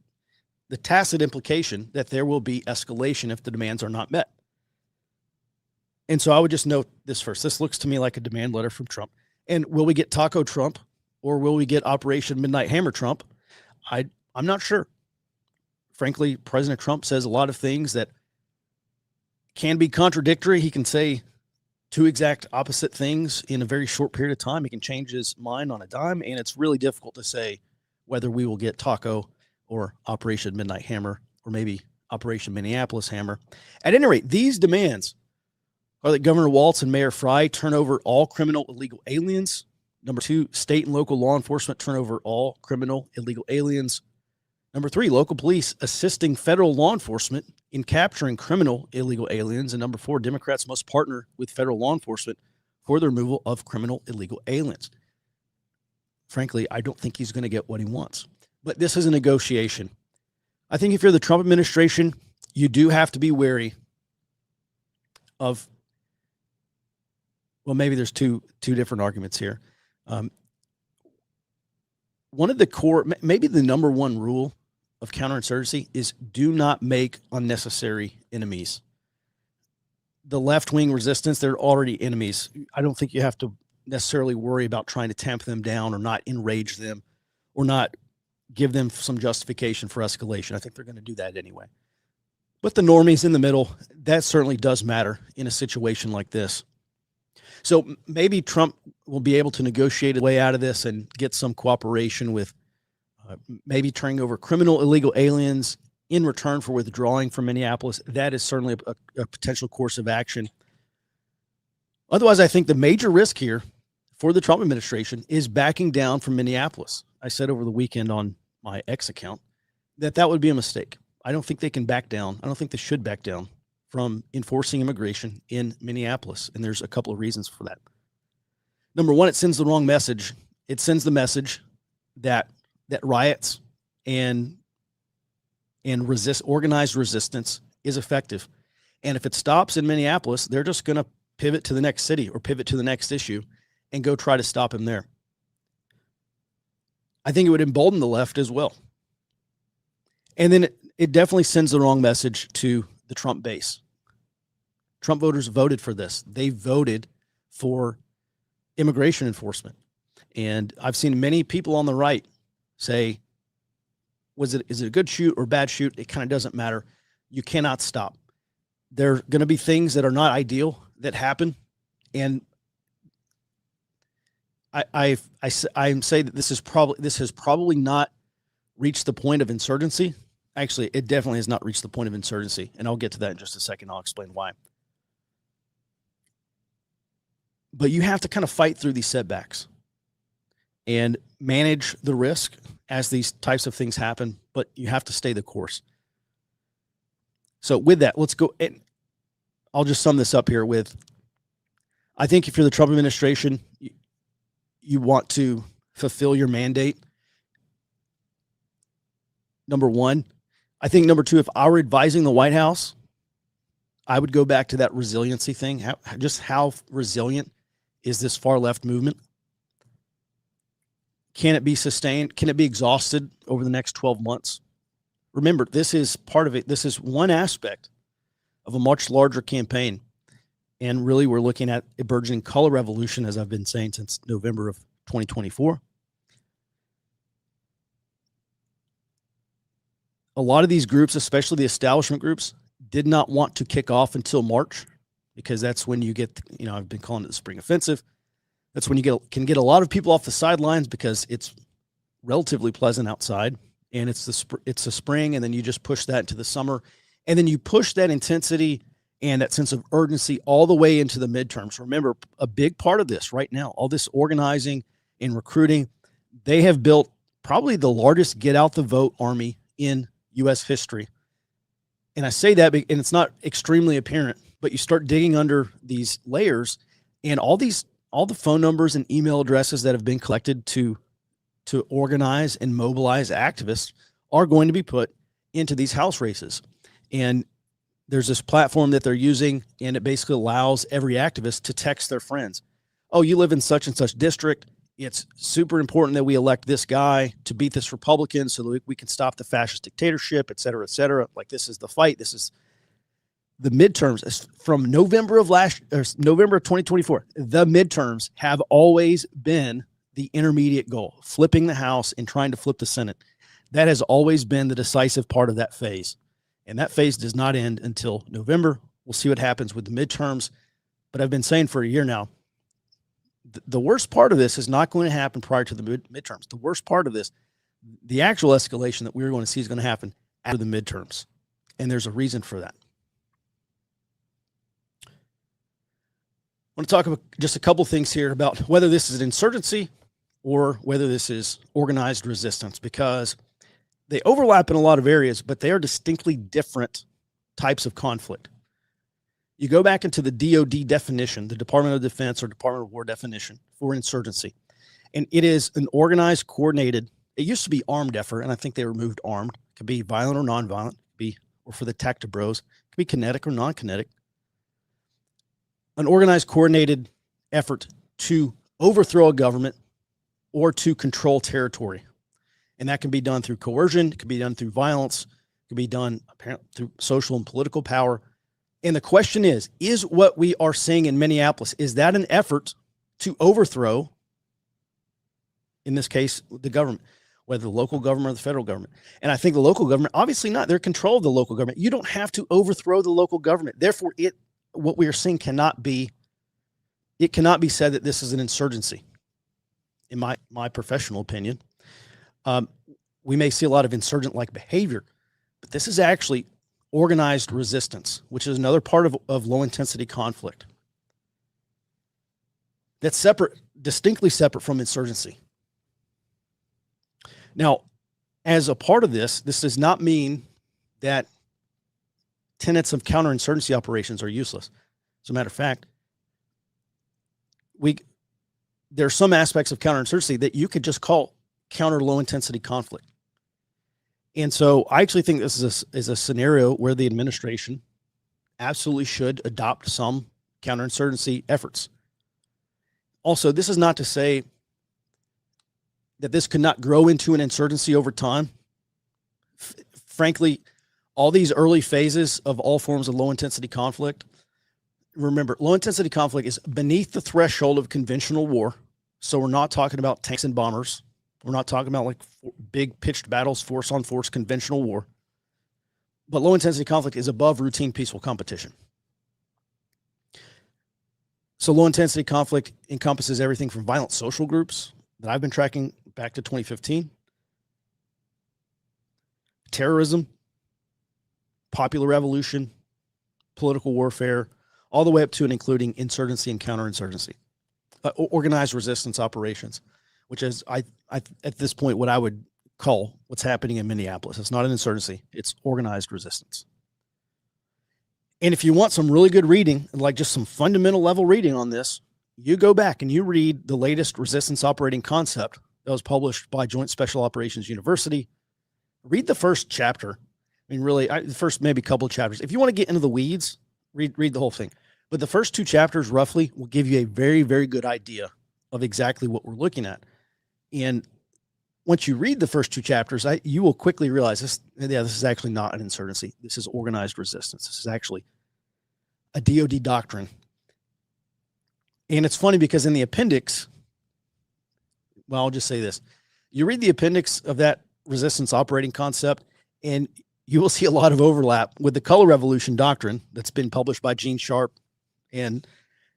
the tacit implication that there will be escalation if the demands are not met. And so I would just note this first. This looks to me like a demand letter from Trump. And will we get Taco Trump or will we get Operation Midnight Hammer Trump? I'm not sure. Frankly, President Trump says a lot of things that can be contradictory. He can say two exact opposite things in a very short period of time. He can change his mind on a dime, and it's really difficult to say whether we will get Taco or Operation Midnight Hammer or maybe Operation Minneapolis Hammer. At any rate, these demands are that Governor Walz and Mayor Frey turn over all criminal illegal aliens. Number 2, state and local law enforcement turn over all criminal illegal aliens. Number 3, local police assisting federal law enforcement in capturing criminal illegal aliens. And number 4, Democrats must partner with federal law enforcement for the removal of criminal illegal aliens. Frankly, I don't think he's going to get what he wants. But this is a negotiation. I think if you're the Trump administration, you do have to be wary of, well, maybe there's two different arguments here. One of the core, maybe the number one rule of counterinsurgency is do not make unnecessary enemies. The left-wing resistance, they're already enemies. I don't think you have to necessarily worry about trying to tamp them down or not enrage them or not give them some justification for escalation. I think they're going to do that anyway. But the normies in the middle, that certainly does matter in a situation like this. So maybe Trump will be able to negotiate a way out of this and get some cooperation with maybe turning over criminal illegal aliens in return for withdrawing from Minneapolis. That is certainly a potential course of action. Otherwise, I think the major risk here for the Trump administration is backing down from Minneapolis. I said over the weekend on my X account that would be a mistake. I don't think they can back down. I don't think they should back down from enforcing immigration in Minneapolis. And there's a couple of reasons for that. Number one, it sends the wrong message. It sends the message that riots and organized resistance is effective. And if it stops in Minneapolis, they're just going to pivot to the next city or pivot to the next issue and go try to stop him there. I think it would embolden the left as well. And then it definitely sends the wrong message to the Trump base. Trump voters voted for this. They voted for immigration enforcement. And I've seen many people on the right say, is it a good shoot or bad shoot? It kind of doesn't matter. You cannot stop. There are going to be things that are not ideal that happen. And I say that this has probably not reached the point of insurgency. Actually, it definitely has not reached the point of insurgency. And I'll get to that in just a second. I'll explain why. But you have to kind of fight through these setbacks and manage the risk as these types of things happen, but you have to stay the course. So with that, let's go. And I'll just sum this up here with, I think if you're the Trump administration, you want to fulfill your mandate. Number one. I think number two, if I were advising the White House, I would go back to that resiliency thing. How resilient is this far left movement? Can it be sustained? Can it be exhausted over the next 12 months? Remember, this is part of it. This is one aspect of a much larger campaign. And really, we're looking at a burgeoning color revolution, as I've been saying since November of 2024. A lot of these groups, especially the establishment groups, did not want to kick off until March, because that's when you get, I've been calling it the spring offensive. That's when you can get a lot of people off the sidelines because it's relatively pleasant outside, and it's the spring, and then you just push that into the summer, and then you push that intensity and that sense of urgency all the way into the midterms. Remember, a big part of this right now, all this organizing and recruiting, they have built probably the largest get out the vote army in U.S. history. And I say that, and it's not extremely apparent, but you start digging under these layers, and all the phone numbers and email addresses that have been collected to organize and mobilize activists are going to be put into these House races. And there's this platform that they're using, and it basically allows every activist to text their friends. Oh, you live in such and such district. It's super important that we elect this guy to beat this Republican so that we can stop the fascist dictatorship, et cetera, et cetera. Like, this is the fight. This is the midterms from November of 2024. The midterms have always been the intermediate goal, flipping the House and trying to flip the Senate. That has always been the decisive part of that phase. And that phase does not end until November. We'll see what happens with the midterms. But I've been saying for a year now, the worst part of this is not going to happen prior to the midterms. The worst part of this, the actual escalation that we're going to see, is going to happen after the midterms. And there's a reason for that. I want to talk about just a couple things here about whether this is an insurgency or whether this is organized resistance, because they overlap in a lot of areas, but they are distinctly different types of conflict. You go back into the DOD definition, the Department of Defense or Department of War definition for insurgency, and it is an organized, coordinated. It used to be armed effort, and I think they removed armed. It could be violent or nonviolent, or for the tactic bros, it could be kinetic or non-kinetic. An organized, coordinated effort to overthrow a government or to control territory. And that can be done through coercion. It can be done through violence. It can be done apparently through social and political power. And the question is what we are seeing in Minneapolis, is that an effort to overthrow, in this case, the government, whether the local government or the federal government? And I think the local government, obviously not. They're in control of the local government. You don't have to overthrow the local government. Therefore, what we are seeing cannot be said that this is an insurgency, in my professional opinion. We may see a lot of insurgent-like behavior, but this is actually organized resistance, which is another part of low-intensity conflict. That's separate, distinctly separate from insurgency. Now, as a part of this does not mean that tenets of counterinsurgency operations are useless. As a matter of fact, there are some aspects of counterinsurgency that you could just call counter low intensity conflict. And so I actually think this is a scenario where the administration absolutely should adopt some counterinsurgency efforts. Also, this is not to say that this could not grow into an insurgency over time. Frankly, all these early phases of all forms of low intensity conflict, remember, low intensity conflict is beneath the threshold of conventional war. So we're not talking about tanks and bombers. We're not talking about like big pitched battles, force on force, conventional war. But low intensity conflict is above routine peaceful competition. So low intensity conflict encompasses everything from violent social groups that I've been tracking back to 2015, terrorism, popular revolution, political warfare, all the way up to and including insurgency and counterinsurgency, organized resistance operations, which is at this point what I would call what's happening in Minneapolis. It's not an insurgency; it's organized resistance. And if you want some really good reading, like just some fundamental level reading on this, you go back and you read the latest resistance operating concept that was published by Joint Special Operations University. Read the first chapter. I mean, really, the first maybe couple of chapters. If you want to get into the weeds, read the whole thing. But the first 2 chapters roughly will give you a very, very good idea of exactly what we're looking at. And once you read the first 2 chapters, you will quickly realize this is actually not an insurgency. This is organized resistance. This is actually a DoD doctrine. And it's funny because in the appendix, well, I'll just say this. You read the appendix of that resistance operating concept, and you will see a lot of overlap with the Color Revolution doctrine that's been published by Gene Sharp and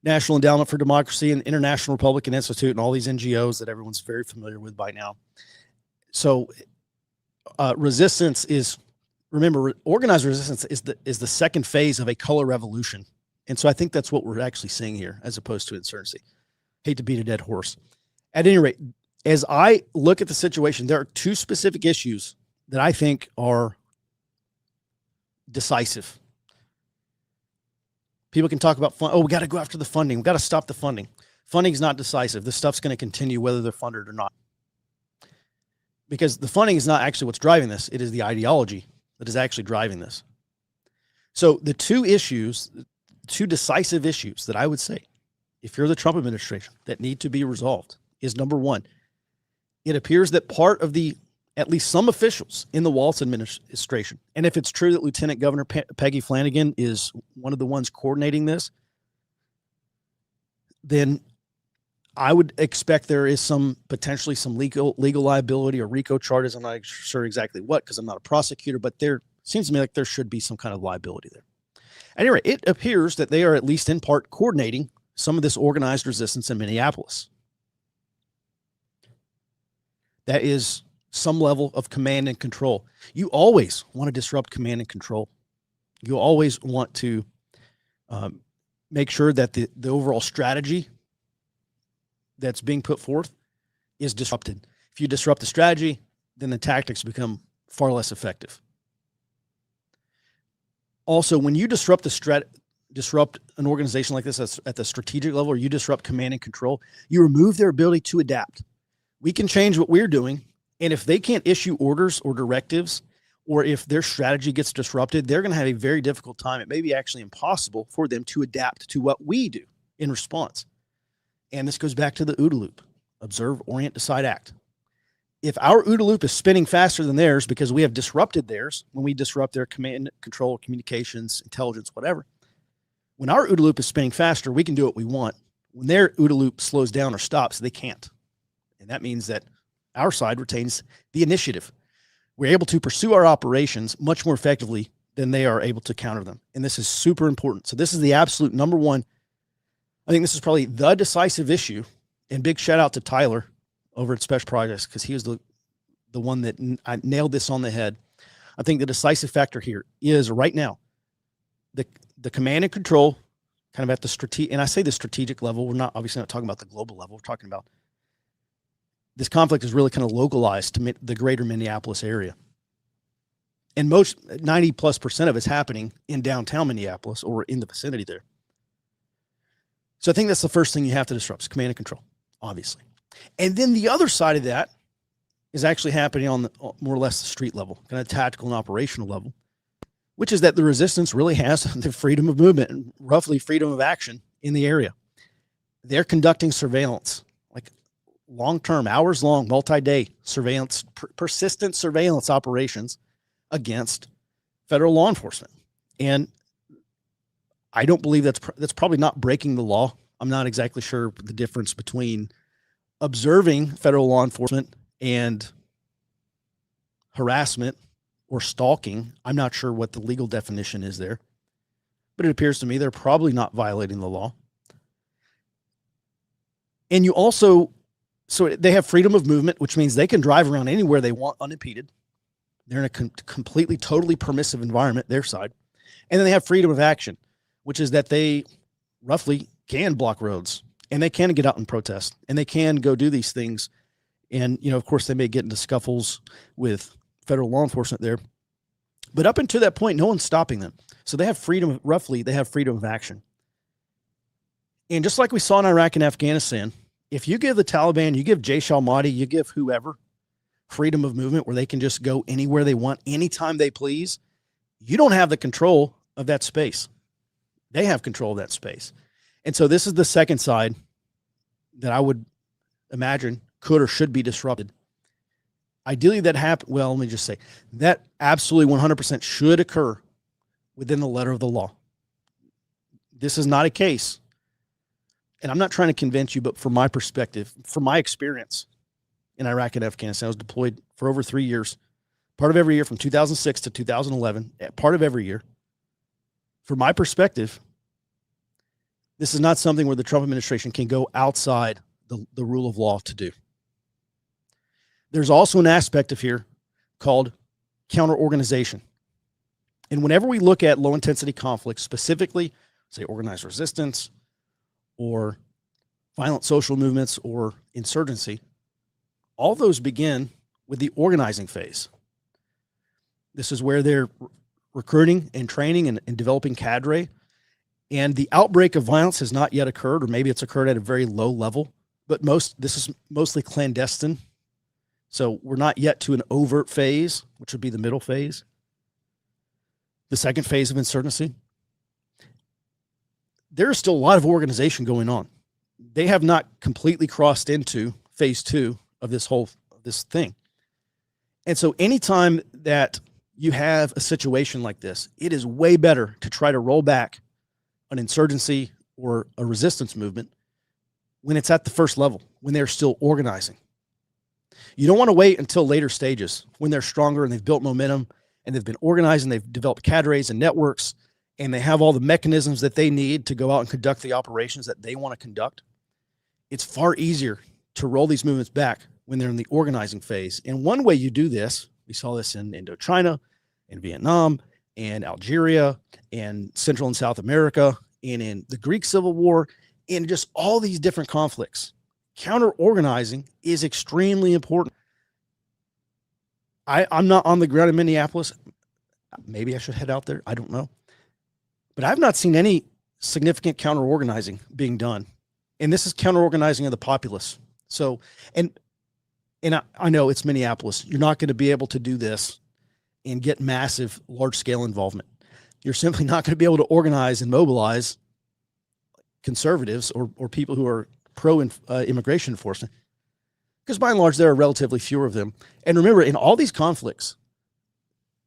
National Endowment for Democracy and International Republican Institute and all these NGOs that everyone's very familiar with by now. So resistance is, remember, organized resistance is the second phase of a color revolution. And so I think that's what we're actually seeing here as opposed to insurgency. Hate to beat a dead horse. At any rate, as I look at the situation, there are 2 specific issues that I think are decisive. People can talk about we got to go after the funding. We got to stop the funding. Funding is not decisive. This stuff's going to continue whether they're funded or not. Because the funding is not actually what's driving this. It is the ideology that is actually driving this. So the 2 decisive issues that I would say, if you're the Trump administration, that need to be resolved is, number 1, it appears that part of at least some officials in the Waltz administration, and if it's true that Lieutenant Governor Peggy Flanagan is one of the ones coordinating this, then I would expect there is potentially some legal liability or RICO charges. I'm not sure exactly what, because I'm not a prosecutor, but there seems to me like there should be some kind of liability there. Anyway, it appears that they are at least in part coordinating some of this organized resistance in Minneapolis. That is some level of command and control. You always want to disrupt command and control. You always want to make sure that the overall strategy that's being put forth is disrupted. If you disrupt the strategy, then the tactics become far less effective. Also, when you disrupt an organization like this at the strategic level, or you disrupt command and control, you remove their ability to adapt. We can change what we're doing, and if they can't issue orders or directives, or if their strategy gets disrupted, they're going to have a very difficult time. It may be actually impossible for them to adapt to what we do in response. And this goes back to the OODA loop: observe, orient, decide, act. If our OODA loop is spinning faster than theirs because we have disrupted theirs, when we disrupt their command, control, communications, intelligence, whatever, when our OODA loop is spinning faster, we can do what we want. When their OODA loop slows down or stops, they can't. And that means that our side retains the initiative. We're able to pursue our operations much more effectively than they are able to counter them. And this is super important. So this is the absolute number 1. I think this is probably the decisive issue. And big shout out to Tyler over at Special Projects, because he was the one that nailed this on the head. I think the decisive factor here is right now the command and control, kind of at the strategic, and I say the strategic level. We're not obviously not talking about the global level. We're talking about this conflict is really kind of localized to the greater Minneapolis area. And most 90+% of it's happening in downtown Minneapolis or in the vicinity there. So I think that's the first thing you have to disrupt is command and control, obviously. And then the other side of that is actually happening on the more or less the street level, kind of tactical and operational level, which is that the resistance really has the freedom of movement and roughly freedom of action in the area. They're conducting surveillance, like long-term, hours-long, multi-day surveillance, persistent surveillance operations against federal law enforcement. And I don't believe that's probably not breaking the law. I'm not exactly sure the difference between observing federal law enforcement and harassment or stalking. I'm not sure what the legal definition is there, but it appears to me they're probably not violating the law. And you also, so they have freedom of movement, which means they can drive around anywhere they want unimpeded. They're in a completely, totally permissive environment, their side. And then they have freedom of action, which is that they roughly can block roads and they can get out and protest and they can go do these things. And, you know, of course, they may get into scuffles with federal law enforcement there. But up until that point, no one's stopping them. So they have freedom, roughly, they have freedom of action. And just like we saw in Iraq and Afghanistan, if you give the Taliban, you give Jaish al-Mahdi, you give whoever freedom of movement where they can just go anywhere they want, anytime they please, you don't have the control of that space. They have control of that space. And so this is the second side that I would imagine could or should be disrupted. Ideally that happen. Well, let me just say that absolutely 100% should occur within the letter of the law. This is not a case. And I'm not trying to convince you, but from my perspective, from my experience in Iraq and Afghanistan, I was deployed for over 3 years, part of every year from 2006 to 2011, part of every year. From my perspective, this is not something where the Trump administration can go outside the rule of law to do. There's also an aspect of here called counter-organization. And whenever we look at low-intensity conflicts, specifically, say, organized resistance or violent social movements or insurgency, all those begin with the organizing phase. This is where they're recruiting and training and developing cadre. And the outbreak of violence has not yet occurred, or maybe it's occurred at a very low level, but this is mostly clandestine. So we're not yet to an overt phase, which would be the middle phase. The second phase of insurgency. There's still a lot of organization going on. They have not completely crossed into phase 2 of this thing. And so anytime that you have a situation like this, it is way better to try to roll back an insurgency or a resistance movement when it's at the first level, when they're still organizing. You don't want to wait until later stages when they're stronger and they've built momentum and they've been organized and they've developed cadres and networks and they have all the mechanisms that they need to go out and conduct the operations that they want to conduct. It's far easier to roll these movements back when they're in the organizing phase. And one way you do this, we saw this in Indochina, in Vietnam, and Algeria, and Central and South America, and in the Greek Civil War, in just all these different conflicts. Counter-organizing is extremely important. I'm not on the ground in Minneapolis. Maybe I should head out there. I don't know. But I've not seen any significant counter-organizing being done. And this is counter-organizing of the populace. So, and I know it's Minneapolis. You're not going to be able to do this and get massive, large-scale involvement. You're simply not going to be able to organize and mobilize conservatives or people who are pro-immigration enforcement, because by and large, there are relatively fewer of them. And remember, in all these conflicts,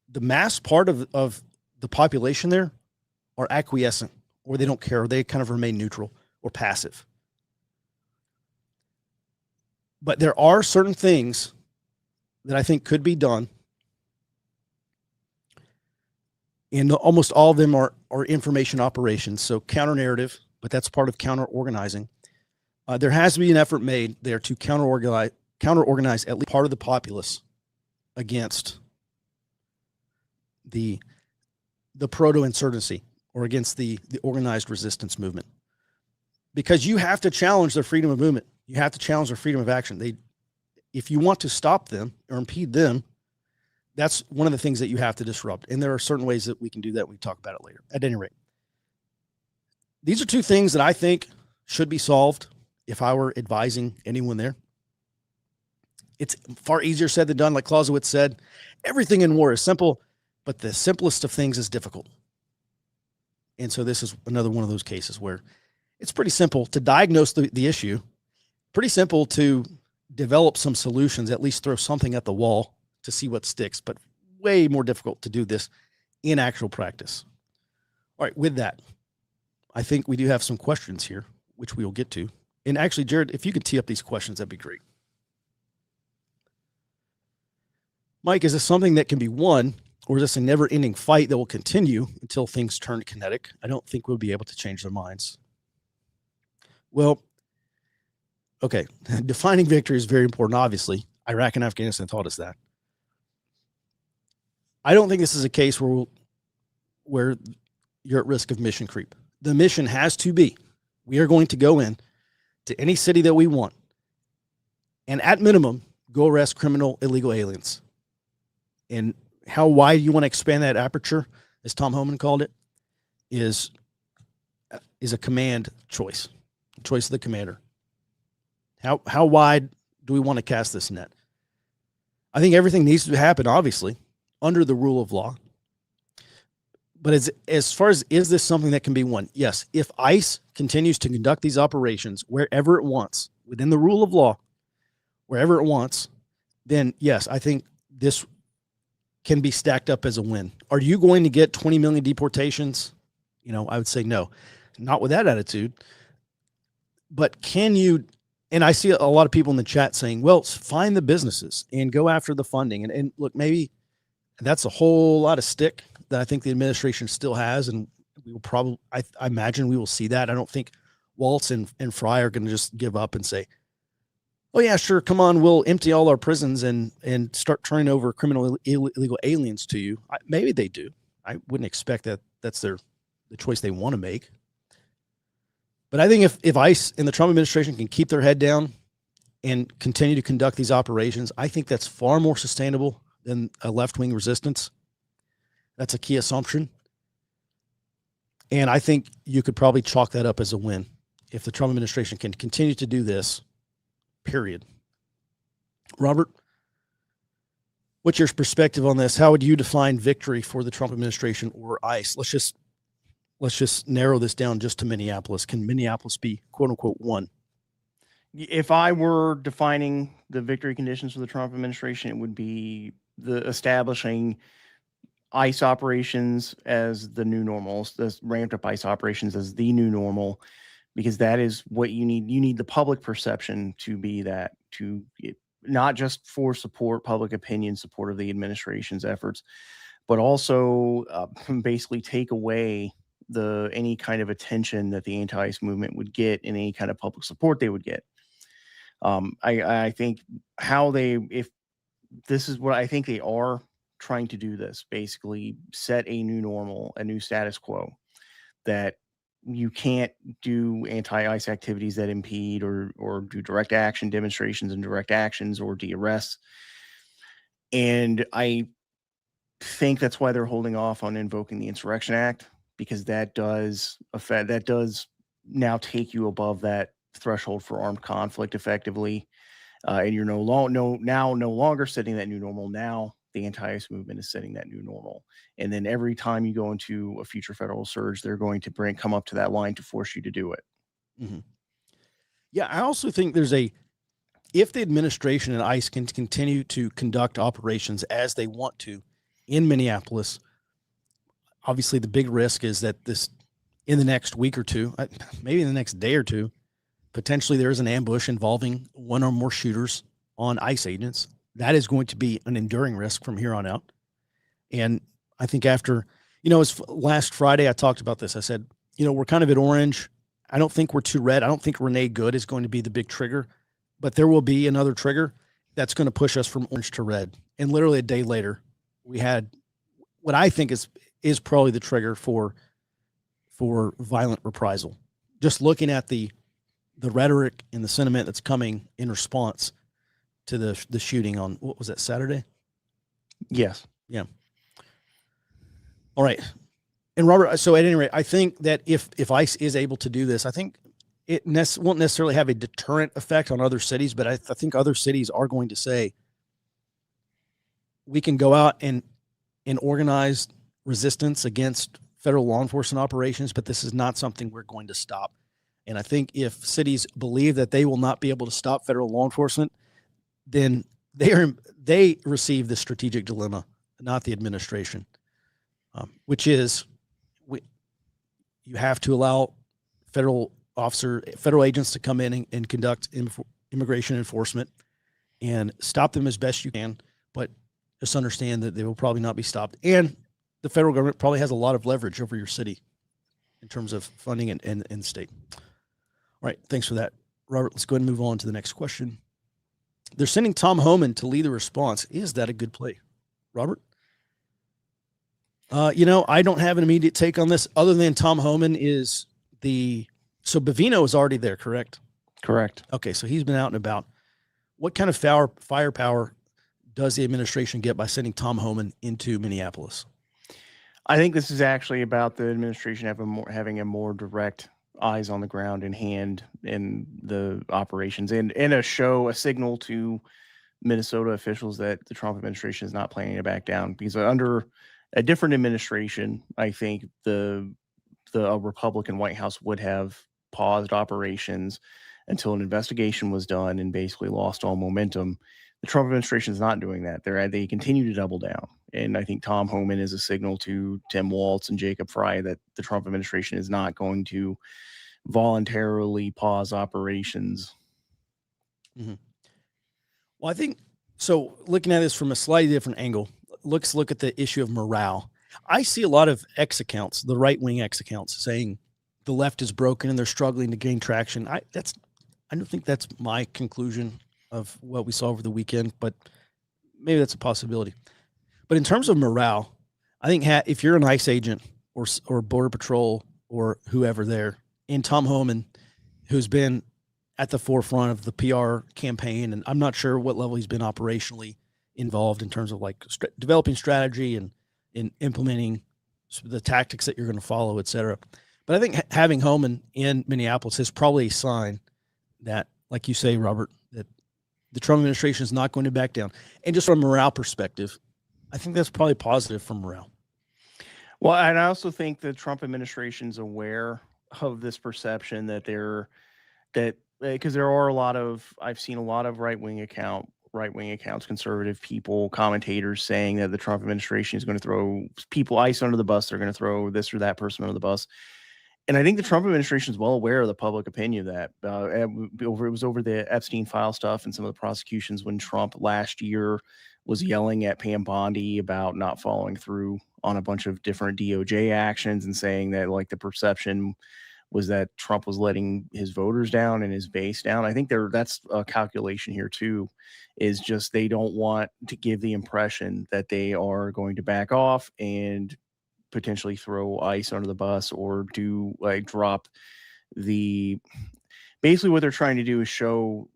the mass part of the population there are acquiescent, or they don't care, or they kind of remain neutral or passive. But there are certain things that I think could be done, and almost all of them are information operations, so counter-narrative, but that's part of counter-organizing. There has to be an effort made there to counter-organize at least part of the populace against the proto-insurgency or against the organized resistance movement, because you have to challenge their freedom of movement. You have to challenge their freedom of action. if you want to stop them or impede them, that's one of the things that you have to disrupt. And there are certain ways that we can do that. We talk about it later. At any rate, these are two things that I think should be solved if I were advising anyone there. It's far easier said than done. Like Clausewitz said, everything in war is simple, but the simplest of things is difficult. And so this is another one of those cases where it's pretty simple to diagnose the issue, pretty simple to develop some solutions, at least throw something at the wall to see what sticks, but way more difficult to do this in actual practice. All right, with that, I think we do have some questions here, which we will get to. And actually, Jared, if you could tee up these questions, that'd be great. Mike, is this something that can be won, or is this a never-ending fight that will continue until things turn kinetic? I don't think we'll be able to change their minds. Well, okay, defining victory is very important, obviously. Iraq and Afghanistan taught us that. I don't think this is a case where you're at risk of mission creep. The mission has to be, we are going to go in to any city that we want, and at minimum, go arrest criminal illegal aliens. And how wide you want to expand that aperture, as Tom Homan called it, is a command choice of the commander. How wide do we want to cast this net? I think everything needs to happen, obviously, under the rule of law. But as far as, is this something that can be won? Yes. If ICE continues to conduct these operations wherever it wants, within the rule of law, wherever it wants, then yes, I think this can be stacked up as a win. Are you going to get 20 million deportations? I would say no, not with that attitude. But can you, and I see a lot of people in the chat saying, well, find the businesses and go after the funding. And look, maybe that's a whole lot of stick that I think the administration still has. And we will probably, I imagine we will see that. I don't think Waltz and Fry are going to just give up and say, oh yeah, sure, come on, we'll empty all our prisons and start turning over criminal illegal aliens to you. Maybe they do. I wouldn't expect that that's the choice they want to make. But I think if ICE and the Trump administration can keep their head down and continue to conduct these operations, I think that's far more sustainable than a left-wing resistance. That's a key assumption. And I think you could probably chalk that up as a win if the Trump administration can continue to do this. Period. Robert, what's your perspective on this? How would you define victory for the Trump administration or ICE? Let's just narrow this down just to Minneapolis. Can Minneapolis be quote unquote won? If I were defining the victory conditions for the Trump administration, it would be the establishing ICE operations as the new normals, the ramped up ICE operations as the new normal, because that is what you need. You need the public perception to be that, not just for support, public opinion support of the administration's efforts, but also basically take away any kind of attention that the anti-ICE movement would get and any kind of public support they would get. I think if this is what I think they are trying to do, this basically set a new normal, a new status quo, that you can't do anti-ICE activities that impede or do direct action demonstrations and direct actions or de-arrests. And I think that's why they're holding off on invoking the Insurrection Act, because that does now take you above that threshold for armed conflict effectively. And you're no longer setting that new normal. Now the anti-ICE movement is setting that new normal. And then every time you go into a future federal surge, they're going to come up to that line to force you to do it. Mm-hmm. Yeah, I also think if the administration and ICE can continue to conduct operations as they want to in Minneapolis, obviously the big risk is that in the next week or two, maybe in the next day or two, potentially there is an ambush involving one or more shooters on ICE agents. That is going to be an enduring risk from here on out. And I think after, as last Friday I talked about this, I said, we're kind of at orange. I don't think we're too red. I don't think Renee Good is going to be the big trigger, but there will be another trigger that's going to push us from orange to red. And literally a day later, we had what I think is probably the trigger for violent reprisal. Just looking at the rhetoric and the sentiment that's coming in response, to the shooting on, what was that, Saturday? Yes. All right. And Robert, so at any rate, I think that if ICE is able to do this, I think it won't necessarily have a deterrent effect on other cities, but I think other cities are going to say, we can go out and organize resistance against federal law enforcement operations, but this is not something we're going to stop. And I think if cities believe that they will not be able to stop federal law enforcement, then they receive the strategic dilemma, not the administration, which is you have to allow federal agents to come in and conduct immigration enforcement and stop them as best you can, but just understand that they will probably not be stopped. And the federal government probably has a lot of leverage over your city in terms of funding and the state. All right, thanks for that, Robert. Let's go ahead and move on to the next question. They're sending Tom Homan to lead the response. Is that a good play, Robert? I don't have an immediate take on this other than Tom Homan is so Bavino is already there, correct? Correct. Okay, so he's been out and about. What kind of firepower does the administration get by sending Tom Homan into Minneapolis? I think this is actually about the administration having a more direct eyes on the ground and hand in the operations and a signal to Minnesota officials that the Trump administration is not planning to back down, because under a different administration, I think the Republican White House would have paused operations until an investigation was done and basically lost all momentum. The Trump administration is not doing that. They continue to double down. And I think Tom Homan is a signal to Tim Walz and Jacob Frey that the Trump administration is not going to voluntarily pause operations. Mm-hmm. Well, I think so. Looking at this from a slightly different angle, let's look at the issue of morale. I see a lot of X accounts, the right-wing X accounts, saying the left is broken and they're struggling to gain traction. I don't think that's my conclusion of what we saw over the weekend, but maybe that's a possibility. But in terms of morale, I think if you're an ICE agent or Border Patrol or whoever there, and Tom Homan, who's been at the forefront of the PR campaign, and I'm not sure what level he's been operationally involved in terms of like developing strategy and in implementing the tactics that you're going to follow, et cetera. But I think having Homan in Minneapolis is probably a sign that, like you say, Robert, that the Trump administration is not going to back down. And just from a morale perspective, I think that's probably positive for morale. Well, and I also think the Trump administration's aware of this perception that because there are I've seen a lot of right-wing accounts, conservative people, commentators saying that the Trump administration is going to throw ICE under the bus. They're going to throw this or that person under the bus. And I think the Trump administration is well aware of the public opinion of that. It was over the Epstein file stuff and some of the prosecutions when Trump last year was yelling at Pam Bondi about not following through on a bunch of different DOJ actions and saying that like the perception was that Trump was letting his voters down and his base down. I think that's a calculation here too, is just they don't want to give the impression that they are going to back off and potentially throw ICE under the bus or drop basically what they're trying to do is show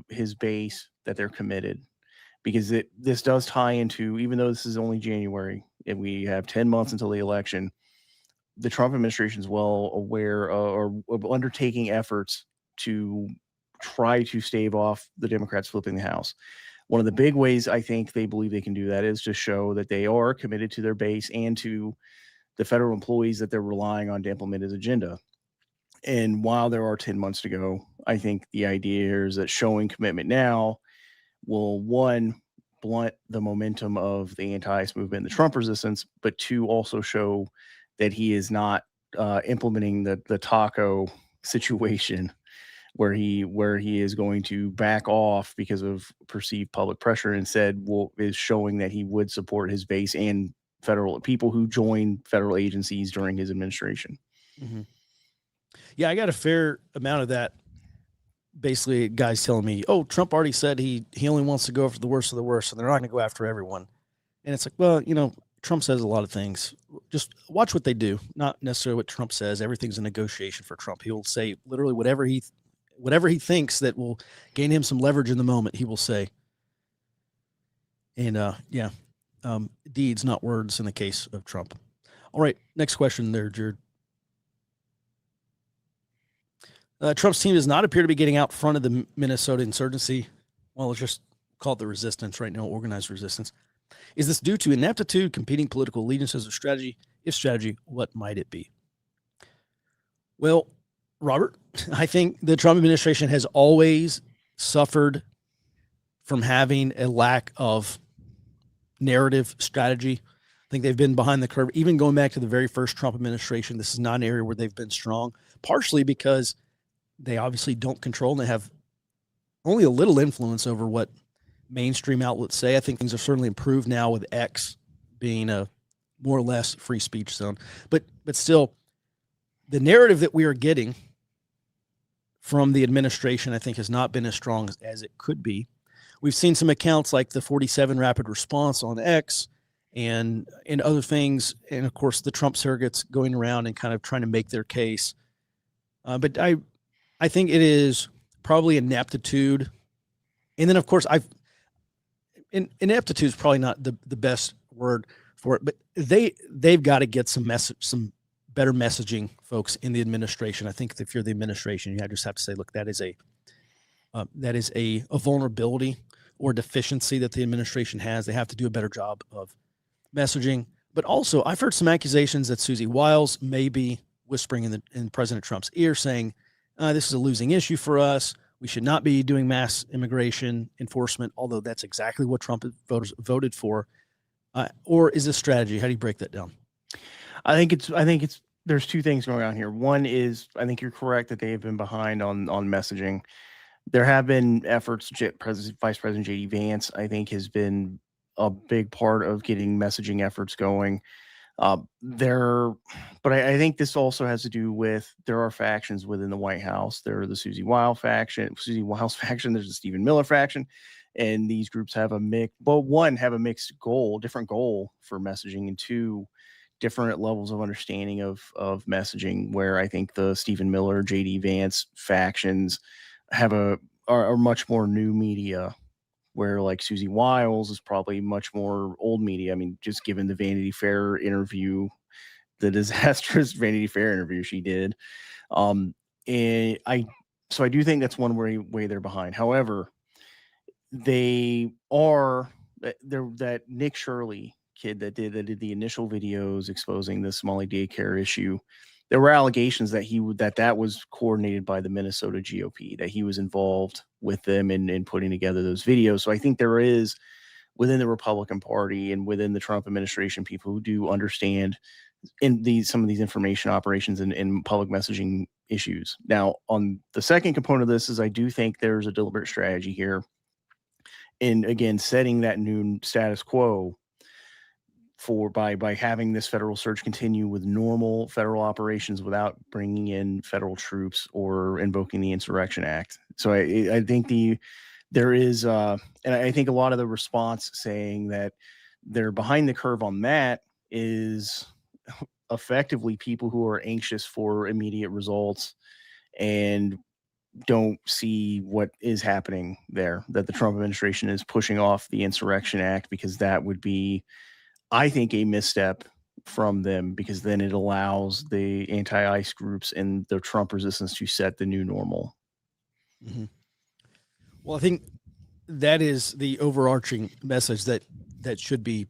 his base that they're committed, because this does tie into, even though this is only January and we have 10 months until the election, the Trump administration is well aware of undertaking efforts to try to stave off the Democrats flipping the House. One of the big ways I think they believe they can do that is to show that they are committed to their base and to the federal employees that they're relying on to implement his agenda. And while there are 10 months to go, I think the idea here is that showing commitment now will, one, blunt the momentum of the anti-ICE movement and the Trump resistance, but two, also show that he is not implementing the taco situation where he is going to back off because of perceived public pressure, and instead is showing that he would support his base and federal people who join federal agencies during his administration. Mm-hmm. Yeah, I got a fair amount of that. Basically, guys telling me, "Oh, Trump already said he only wants to go after the worst of the worst, and they're not going to go after everyone." And it's like, well, Trump says a lot of things. Just watch what they do, not necessarily what Trump says. Everything's a negotiation for Trump. He will say literally whatever he thinks that will gain him some leverage in the moment, he will say. And deeds, not words in the case of Trump. All right, next question there, Jared. Trump's team does not appear to be getting out front of the Minnesota insurgency. Well, let's just call it the resistance right now, organized resistance. Is this due to ineptitude, competing political allegiances, or strategy? If strategy, what might it be? Well, Robert, I think the Trump administration has always suffered from having a lack of narrative strategy. I think they've been behind the curve, even going back to the very first Trump administration. This is not an area where they've been strong, partially because they obviously don't control and they have only a little influence over what mainstream outlets say. I think things have certainly improved now with X being a more or less free speech zone. But still, the narrative that we are getting from the administration, I think, has not been as strong as it could be. We've seen some accounts like the 47 Rapid Response on X and other things. And of course, the Trump surrogates going around and kind of trying to make their case. But I think it is probably ineptitude. And then, of course, ineptitude is probably not the best word for it, but they've got to get some better messaging, folks, in the administration. I think if you're the administration, you just have to say, look, that is a vulnerability or deficiency that the administration has. They have to do a better job of messaging. But also, I've heard some accusations that Susie Wiles may be whispering in President Trump's ear, saying, this is a losing issue for us. We should not be doing mass immigration enforcement, although that's exactly what Trump voters voted for. Or is this strategy? How do you break that down? I think there's two things going on here. One is, I think you're correct that they have been behind on messaging. There have been efforts. Vice President J.D. Vance, I think, has been a big part of getting messaging efforts going. But I think this also has to do with, there are factions within the White House. There are the Susie Wiles faction. There's the Stephen Miller faction, and these groups have have a mixed goal, different goal for messaging, and two, different levels of understanding of messaging. Where I think the Stephen Miller, J.D. Vance factions are much more new media, where like Susie Wiles is probably much more old media. I mean, just given the Vanity Fair interview, the disastrous Vanity Fair interview she did. So I do think that's one way they're behind. However, that Nick Shirley kid that did the initial videos exposing the Somali daycare issue, there were allegations that that was coordinated by the Minnesota GOP, that he was involved with them in putting together those videos. So I think there is, within the Republican Party and within the Trump administration, people who do understand some of these information operations and public messaging issues. Now, on the second component of this is, I do think there's a deliberate strategy here in, again, setting that new status quo by having this federal surge continue with normal federal operations without bringing in federal troops or invoking the Insurrection Act. So I think there is, and I think a lot of the response saying that they're behind the curve on that is effectively people who are anxious for immediate results and don't see what is happening there, that the Trump administration is pushing off the Insurrection Act, because that would be, I think, a misstep from them, because then it allows the anti-ICE groups and the Trump resistance to set the new normal. Mm-hmm. Well, I think that is the overarching message that should be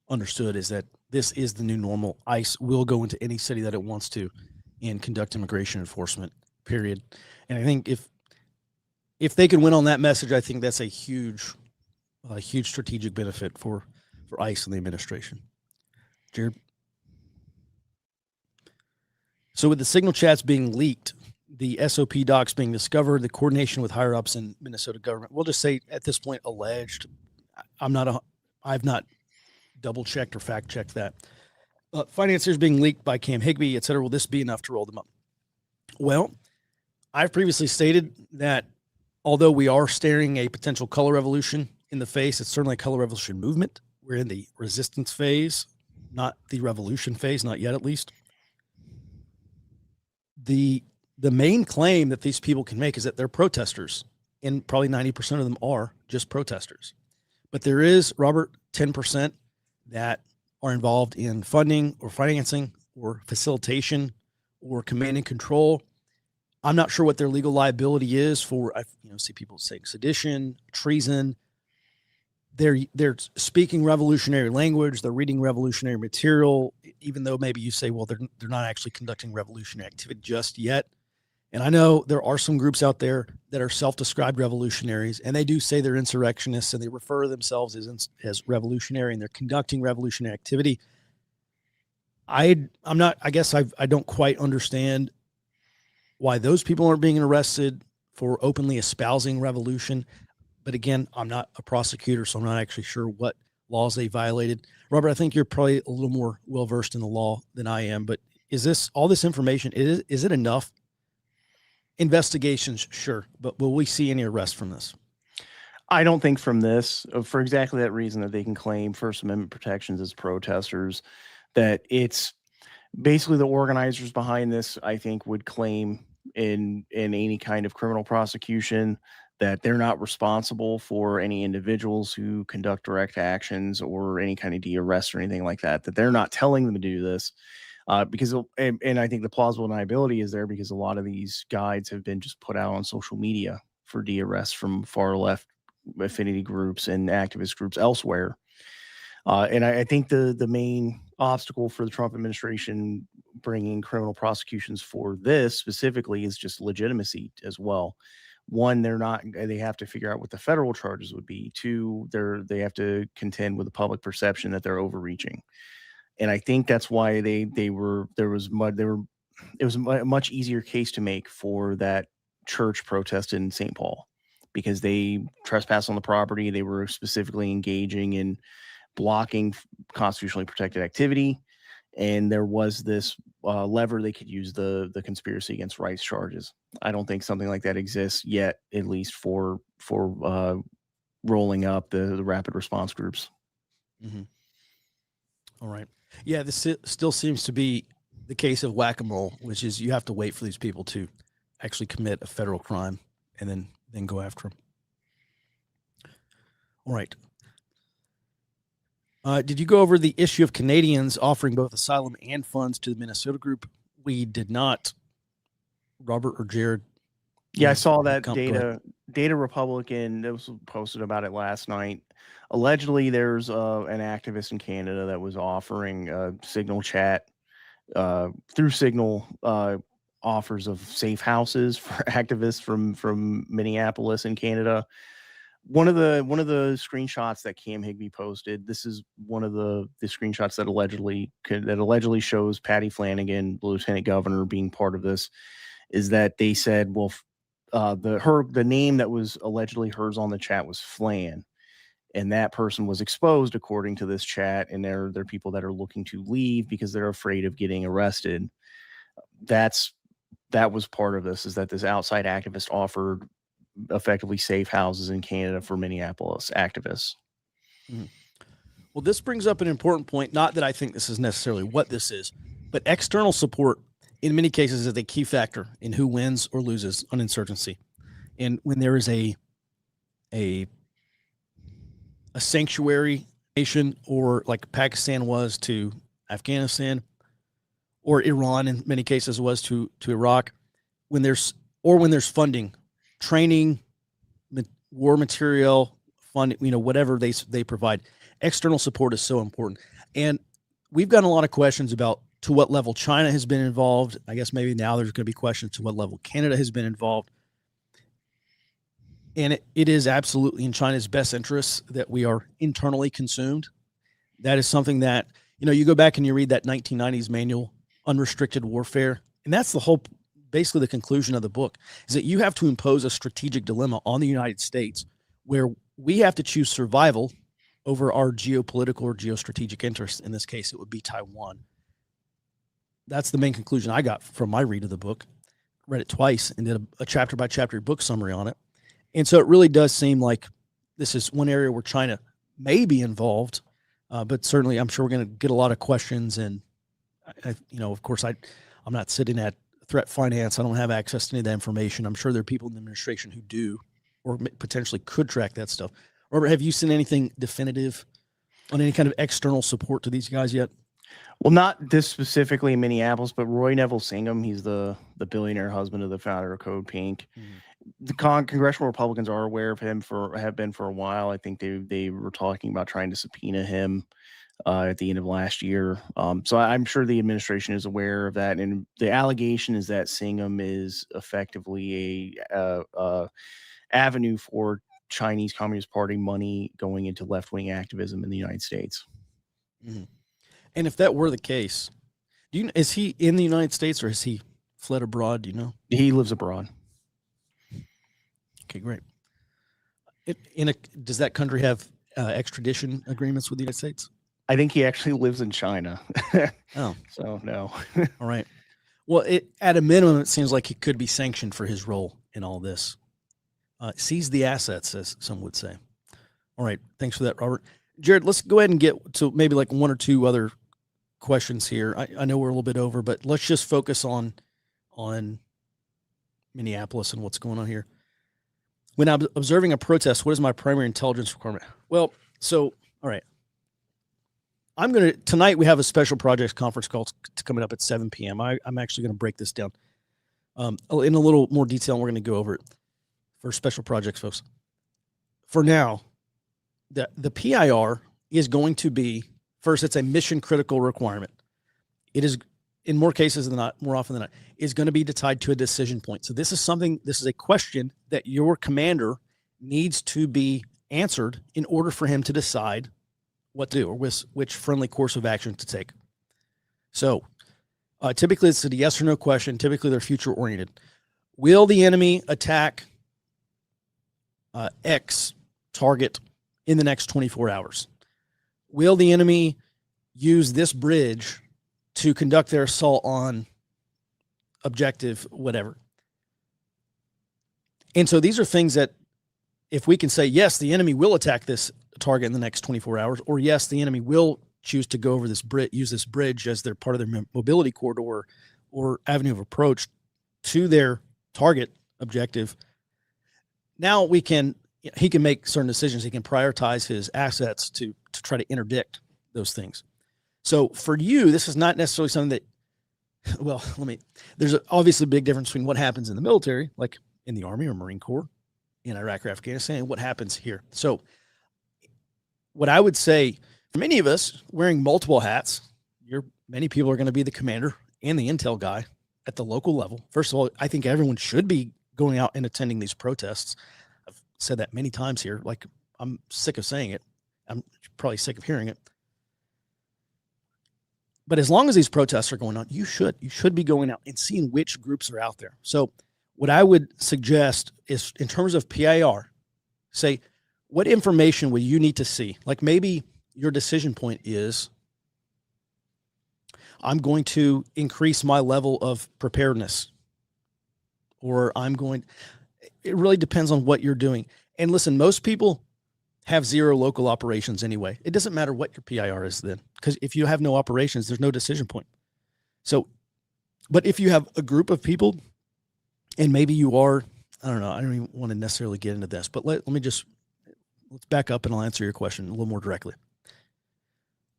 understood, is that this is the new normal. ICE will go into any city that it wants to and conduct immigration enforcement, period. And I think if they can win on that message, I think that's a huge strategic benefit for ICE and the administration. Jared? So with the signal chats being leaked, the SOP docs being discovered, the coordination with higher ups in Minnesota government, we'll just say at this point, alleged. I've not double checked or fact checked that. Financiers being leaked by Cam Higbee, et cetera. Will this be enough to roll them up? Well, I've previously stated that although we are staring a potential color revolution in the face, it's certainly a color revolution movement. We're in the resistance phase, not the revolution phase, not yet at least. The main claim that these people can make is that they're protesters, and probably 90% of them are just protesters. But there is, Robert, 10% that are involved in funding or financing or facilitation or command and control. I'm not sure what their legal liability is for, I see people saying sedition, treason. They're speaking revolutionary language. They're reading revolutionary material, even though maybe you say, well, they're not actually conducting revolutionary activity just yet. And I know there are some groups out there that are self-described revolutionaries, and they do say they're insurrectionists, and they refer to themselves as revolutionary, and they're conducting revolutionary activity. I don't quite understand why those people aren't being arrested for openly espousing revolution. But again, I'm not a prosecutor, so I'm not actually sure what laws they violated. Robert, I think you're probably a little more well-versed in the law than I am, but is all this information, is it enough? Investigations, sure, but will we see any arrest from this? I don't think from this, for exactly that reason, that they can claim First Amendment protections as protesters, that it's basically the organizers behind this, I think, would claim in any kind of criminal prosecution that they're not responsible for any individuals who conduct direct actions or any kind of de-arrest or anything like that, that they're not telling them to do this. Because I think the plausible deniability is there because a lot of these guides have been just put out on social media for de-arrest from far left affinity groups and activist groups elsewhere. And I think the main obstacle for the Trump administration bringing criminal prosecutions for this specifically is just legitimacy as well. One, they have to figure out what the federal charges would be. Two, they have to contend with the public perception that they're overreaching. And I think that's why it was a much easier case to make for that church protest in St. Paul, because they trespassed on the property. They were specifically engaging in blocking constitutionally protected activity. And there was this lever they could use, the conspiracy against rights charges. I don't think something like that exists yet, at least for rolling up the rapid response groups. Mm-hmm. All right. Yeah, this still seems to be the case of whack-a-mole, which is you have to wait for these people to actually commit a federal crime and then go after them. All right. Did you go over the issue of Canadians offering both asylum and funds to the Minnesota group? We did not. Robert or Jared? Yeah, I saw that Data Republican that was posted about it last night. Allegedly, there's an activist in Canada that was offering Signal chat through Signal offers of safe houses for activists from Minneapolis in Canada. One of the screenshots that Cam Higbee posted. This is one of the screenshots that allegedly shows Patty Flanagan, the lieutenant governor, being part of this. Is that they said, well, the name that was allegedly hers on the chat was Flan, and that person was exposed according to this chat, and they're people that are looking to leave because they're afraid of getting arrested. That was part of this, is that this outside activist offered effectively safe houses in Canada for Minneapolis activists. Mm-hmm. Well, this brings up an important point. Not that I think this is necessarily what this is, but external support in many cases is a key factor in who wins or loses on insurgency. And when there is a sanctuary nation, or like Pakistan was to Afghanistan, or Iran in many cases was to Iraq, when there's funding, training, war material, fund, whatever they provide, external support is so important. And we've gotten a lot of questions about to what level China has been involved. I guess maybe now there's going to be questions to what level Canada has been involved. And it is absolutely in China's best interests that we are internally consumed. That is something that, you go back and you read that 1990s manual, Unrestricted Warfare, and that's basically the conclusion of the book, is that you have to impose a strategic dilemma on the United States where we have to choose survival over our geopolitical or geostrategic interests. In this case, it would be Taiwan. That's the main conclusion I got from my read of the book. Read it twice and did a chapter by chapter book summary on it. And so it really does seem like this is one area where China may be involved, but certainly I'm sure we're going to get a lot of questions. And, of course, I'm not sitting at Threat Finance. I don't have access to any of that information. I'm sure there are people in the administration who do, or potentially could track that stuff. Robert, have you seen anything definitive on any kind of external support to these guys yet? Well, not this specifically in Minneapolis, but Roy Neville Singham, he's the billionaire husband of the founder of Code Pink. The congressional Republicans are aware of him have been for a while. I think they were talking about trying to subpoena him at the end of last year. So I'm sure the administration is aware of that. And the allegation is that Singham is effectively a avenue for Chinese Communist Party money going into left-wing activism in the United States. Mm-hmm. And if that were the case, is he in the United States or has he fled abroad? Do you know? He lives abroad. Okay, great. Does that country have extradition agreements with the United States? I think he actually lives in China. Oh, so no. All right. Well, at a minimum, it seems like he could be sanctioned for his role in all this. Seize the assets, as some would say. All right. Thanks for that, Robert. Jared, let's go ahead and get to maybe like one or two other questions here. I know we're a little bit over, but let's just focus on Minneapolis and what's going on here. When I'm observing a protest, what is my primary intelligence requirement? Well, so, all right. Tonight we have a special projects conference call coming up at 7 p.m. I'm actually going to break this down in a little more detail, and we're going to go over it for special projects, folks. For now, the PIR is going to be, first, it's a mission critical requirement. It is, in more cases than not, more often than not, is going to be tied to a decision point. So this is a question that your commander needs to be answered in order for him to decide what to do or which friendly course of action to take. So typically it's a yes or no question. Typically they're future oriented. Will the enemy attack X target in the next 24 hours? Will the enemy use this bridge to conduct their assault on objective, whatever? And so these are things that if we can say, yes, the enemy will attack this target in the next 24 hours, or yes, the enemy will choose to go over this bridge, use this bridge as their part of their mobility corridor or avenue of approach to their target objective. Now he can make certain decisions. He can prioritize his assets to try to interdict those things. So for you, this is not necessarily something that, well, there's obviously a big difference between what happens in the military, like in the Army or Marine Corps, in Iraq or Afghanistan, and what happens here. So what I would say, for many of us wearing multiple hats, many people are going to be the commander and the intel guy at the local level. First of all, I think everyone should be going out and attending these protests. I've said that many times here. Like, I'm sick of saying it. I'm probably sick of hearing it. But as long as these protests are going on, you should be going out and seeing which groups are out there. So what I would suggest is, in terms of PIR, say, what information would you need to see? Like, maybe your decision point is, I'm going to increase my level of preparedness, or it really depends on what you're doing. And listen, most people have zero local operations anyway. It doesn't matter what your PIR is then, because if you have no operations, there's no decision point. So, but if you have a group of people, and maybe you are, I don't know, I don't even want to necessarily get into this, but let's back up and I'll answer your question a little more directly.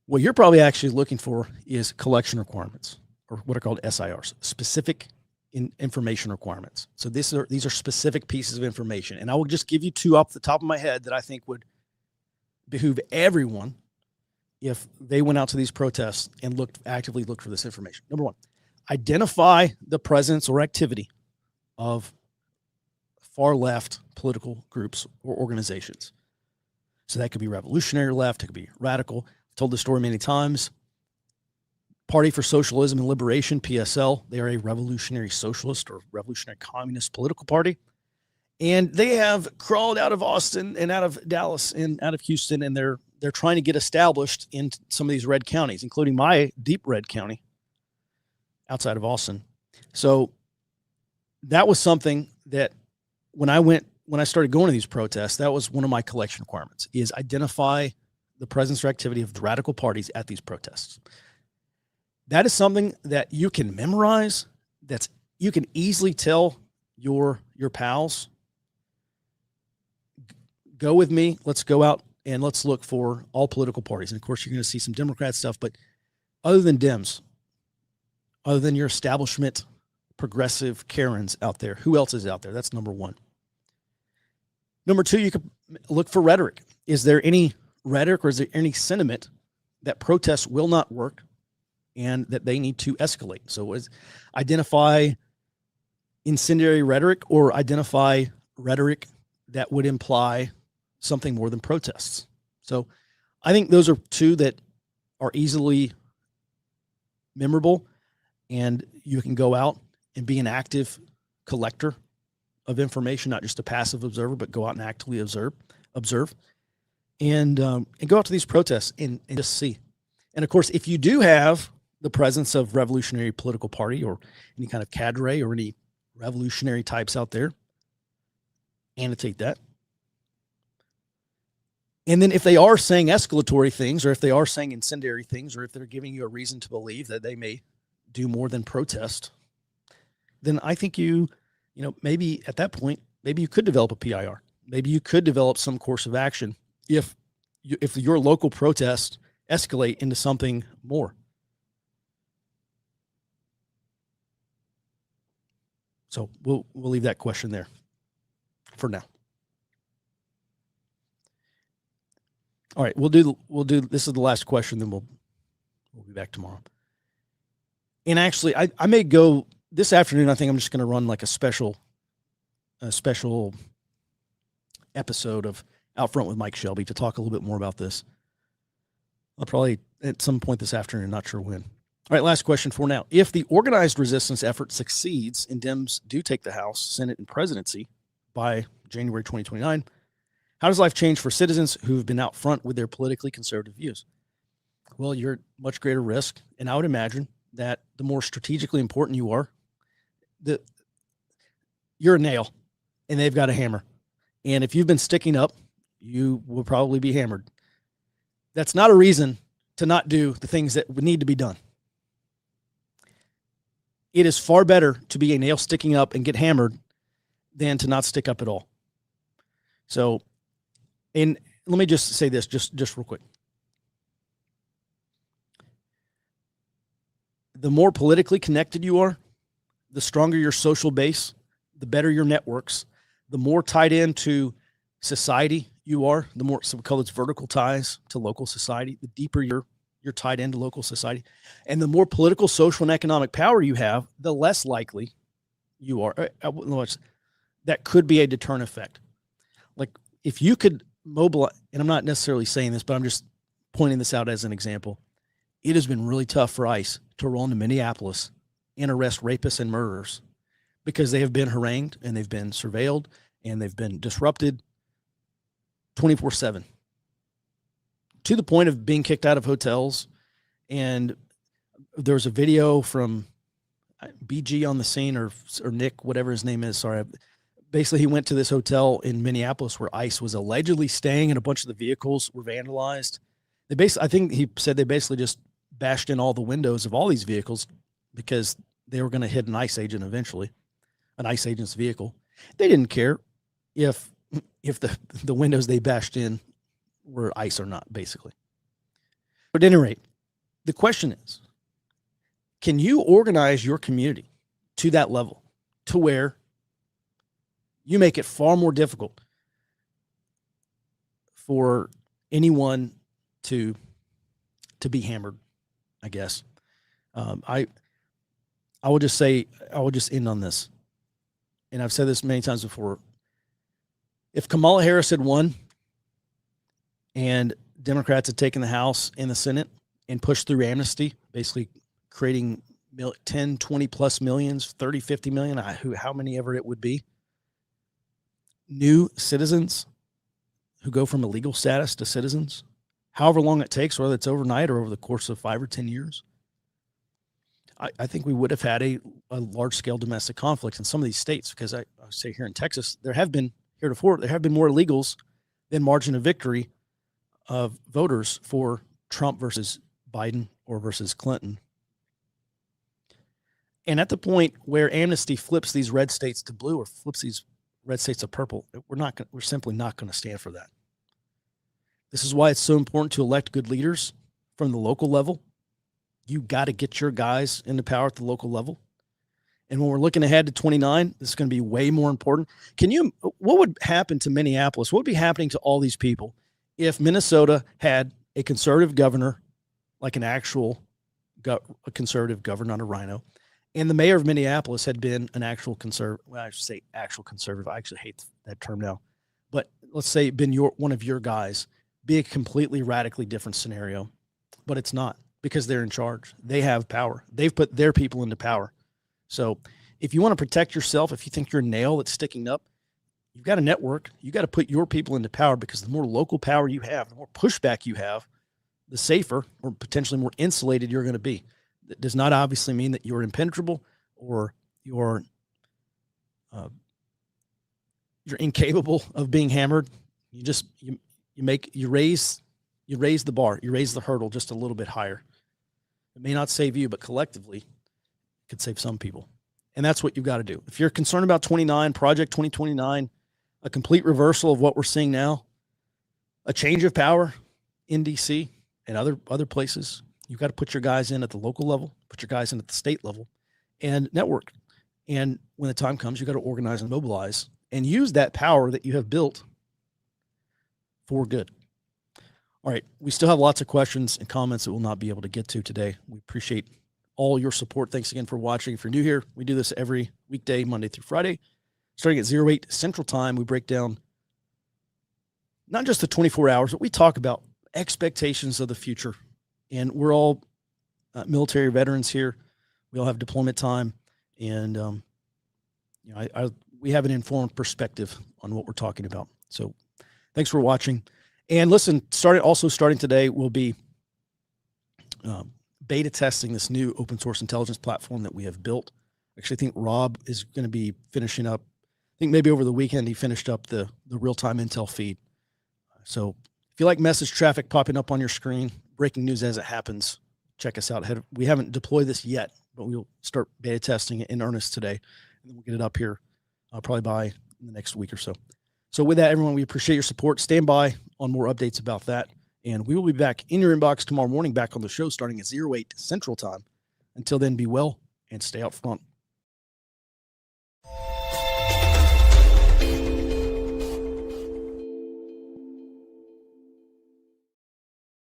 What you're probably actually looking for is collection requirements, or what are called SIRs, specific information requirements. So these are specific pieces of information. And I will just give you two off the top of my head that I think would behoove everyone if they went out to these protests and actively looked for this information. Number one, identify the presence or activity of far left political groups or organizations. So that could be revolutionary left, it could be radical. I've told the story many times. Party for Socialism and Liberation, PSL, they are a revolutionary socialist or revolutionary communist political party. And they have crawled out of Austin and out of Dallas and out of Houston, and they're trying to get established in some of these red counties, including my deep red county outside of Austin. So that was something that when I started going to these protests, that was one of my collection requirements, is identify the presence or activity of the radical parties at these protests. That is something that you can memorize, you can easily tell your pals. go with me. Let's go out and let's look for all political parties. And of course, you're going to see some Democrat stuff, but other than Dems, other than your establishment, progressive Karens out there, who else is out there? That's number one. Number two, you could look for rhetoric. Is there any rhetoric or is there any sentiment that protests will not work and that they need to escalate? So identify incendiary rhetoric or identify rhetoric that would imply something more than protests. So I think those are two that are easily memorable, and you can go out and be an active collector of information, not just a passive observer, but go out and actively observe, and go out to these protests and just see. And of course, if you do have the presence of revolutionary political party or any kind of cadre or any revolutionary types out there, annotate that. And then if they are saying escalatory things, or if they are saying incendiary things, or if they're giving you a reason to believe that they may do more than protest, then I think maybe at that point, maybe you could develop a PIR. Maybe you could develop some course of action if your local protests escalate into something more. So we'll leave that question there for now. All right, we'll do this is the last question, then we'll be back tomorrow. And actually, I may go this afternoon. I think I'm just going to run like a special episode of Out Front with Mike Shelby to talk a little bit more about this. I'll probably at some point this afternoon, not sure when. All right, last question for now. If the organized resistance effort succeeds and Dems do take the House, Senate, and presidency by January 2029, how does life change for citizens who have been out front with their politically conservative views? Well, you're at much greater risk, and I would imagine that the more strategically important you are, you're a nail, and they've got a hammer. And if you've been sticking up, you will probably be hammered. That's not a reason to not do the things that would need to be done. It is far better to be a nail sticking up and get hammered than to not stick up at all. So, and let me just say this just real quick. The more politically connected you are, the stronger your social base, the better your networks, the more tied into society you are, the more, so we call this vertical ties to local society, the deeper you're tied into local society. And the more political, social, and economic power you have, the less likely you are. That could be a deterrent effect. Like if you could mobilize, and I'm not necessarily saying this, but I'm just pointing this out as an example. It has been really tough for ICE to roll into Minneapolis and arrest rapists and murderers because they have been harangued and they've been surveilled and they've been disrupted 24/7 to the point of being kicked out of hotels. And there's a video from BG on the scene or Nick, whatever his name is. Sorry. Basically, he went to this hotel in Minneapolis where ICE was allegedly staying, and a bunch of the vehicles were vandalized. I think he said they basically just bashed in all the windows of all these vehicles because they were going to hit an ICE agent eventually, an ICE agent's vehicle. They didn't care if the windows they bashed in were ICE or not, basically. But at any rate, the question is, can you organize your community to that level to where you make it far more difficult for anyone to be hammered, I guess. I will just end on this. And I've said this many times before. If Kamala Harris had won and Democrats had taken the House and the Senate and pushed through amnesty, basically creating 10, 20 plus millions, 30, 50 million, how many ever it would be, new citizens who go from illegal status to citizens, however long it takes, whether it's overnight or over the course of 5 or 10 years, I think we would have had a large-scale domestic conflict in some of these states, because I say here in Texas, there have been more illegals than margin of victory of voters for Trump versus Biden or versus Clinton. And at the point where amnesty flips these red states to blue or flips these red states of purple. We're simply not going to stand for that. This is why it's so important to elect good leaders from the local level. You got to get your guys into power at the local level. And when we're looking ahead to 29, this is going to be way more important. What would happen to Minneapolis? What would be happening to all these people if Minnesota had a conservative governor, like an actual a conservative governor, not a rhino, and the mayor of Minneapolis had been an actual conservative? Well, I should say actual conservative. I actually hate that term now. But let's say been one of your guys, be a completely radically different scenario. But it's not, because they're in charge. They have power. They've put their people into power. So if you want to protect yourself, if you think you're a nail that's sticking up, you've got a network. You got to put your people into power, because the more local power you have, the more pushback you have, the safer or potentially more insulated you're going to be. That does not obviously mean that you're impenetrable or you're incapable of being hammered. You raise the bar, you raise the hurdle just a little bit higher. It may not save you, but collectively it could save some people. And that's what you've got to do. If you're concerned about Project 2029, a complete reversal of what we're seeing now, a change of power in DC and other places, you've got to put your guys in at the local level, put your guys in at the state level, and network. And when the time comes, you've got to organize and mobilize and use that power that you have built for good. All right. We still have lots of questions and comments that we'll not be able to get to today. We appreciate all your support. Thanks again for watching. If you're new here, we do this every weekday, Monday through Friday, starting at 08 Central Time. We break down not just the 24 hours, but we talk about expectations of the future. And we're all military veterans here. We all have deployment time, and we have an informed perspective on what we're talking about. So thanks for watching. And listen, starting today, we'll be beta testing this new open source intelligence platform that we have built. Actually, I think Rob is going to be finishing up. I think maybe over the weekend he finished up the real-time intel feed. So if you like message traffic popping up on your screen, breaking news as it happens, check us out. We haven't deployed this yet, but we'll start beta testing it in earnest today, and then we'll get it up here probably by the next week or so. So with that, everyone, we appreciate your support. Stand by on more updates about that. And we will be back in your inbox tomorrow morning, back on the show starting at 08 Central Time. Until then, be well and stay out front.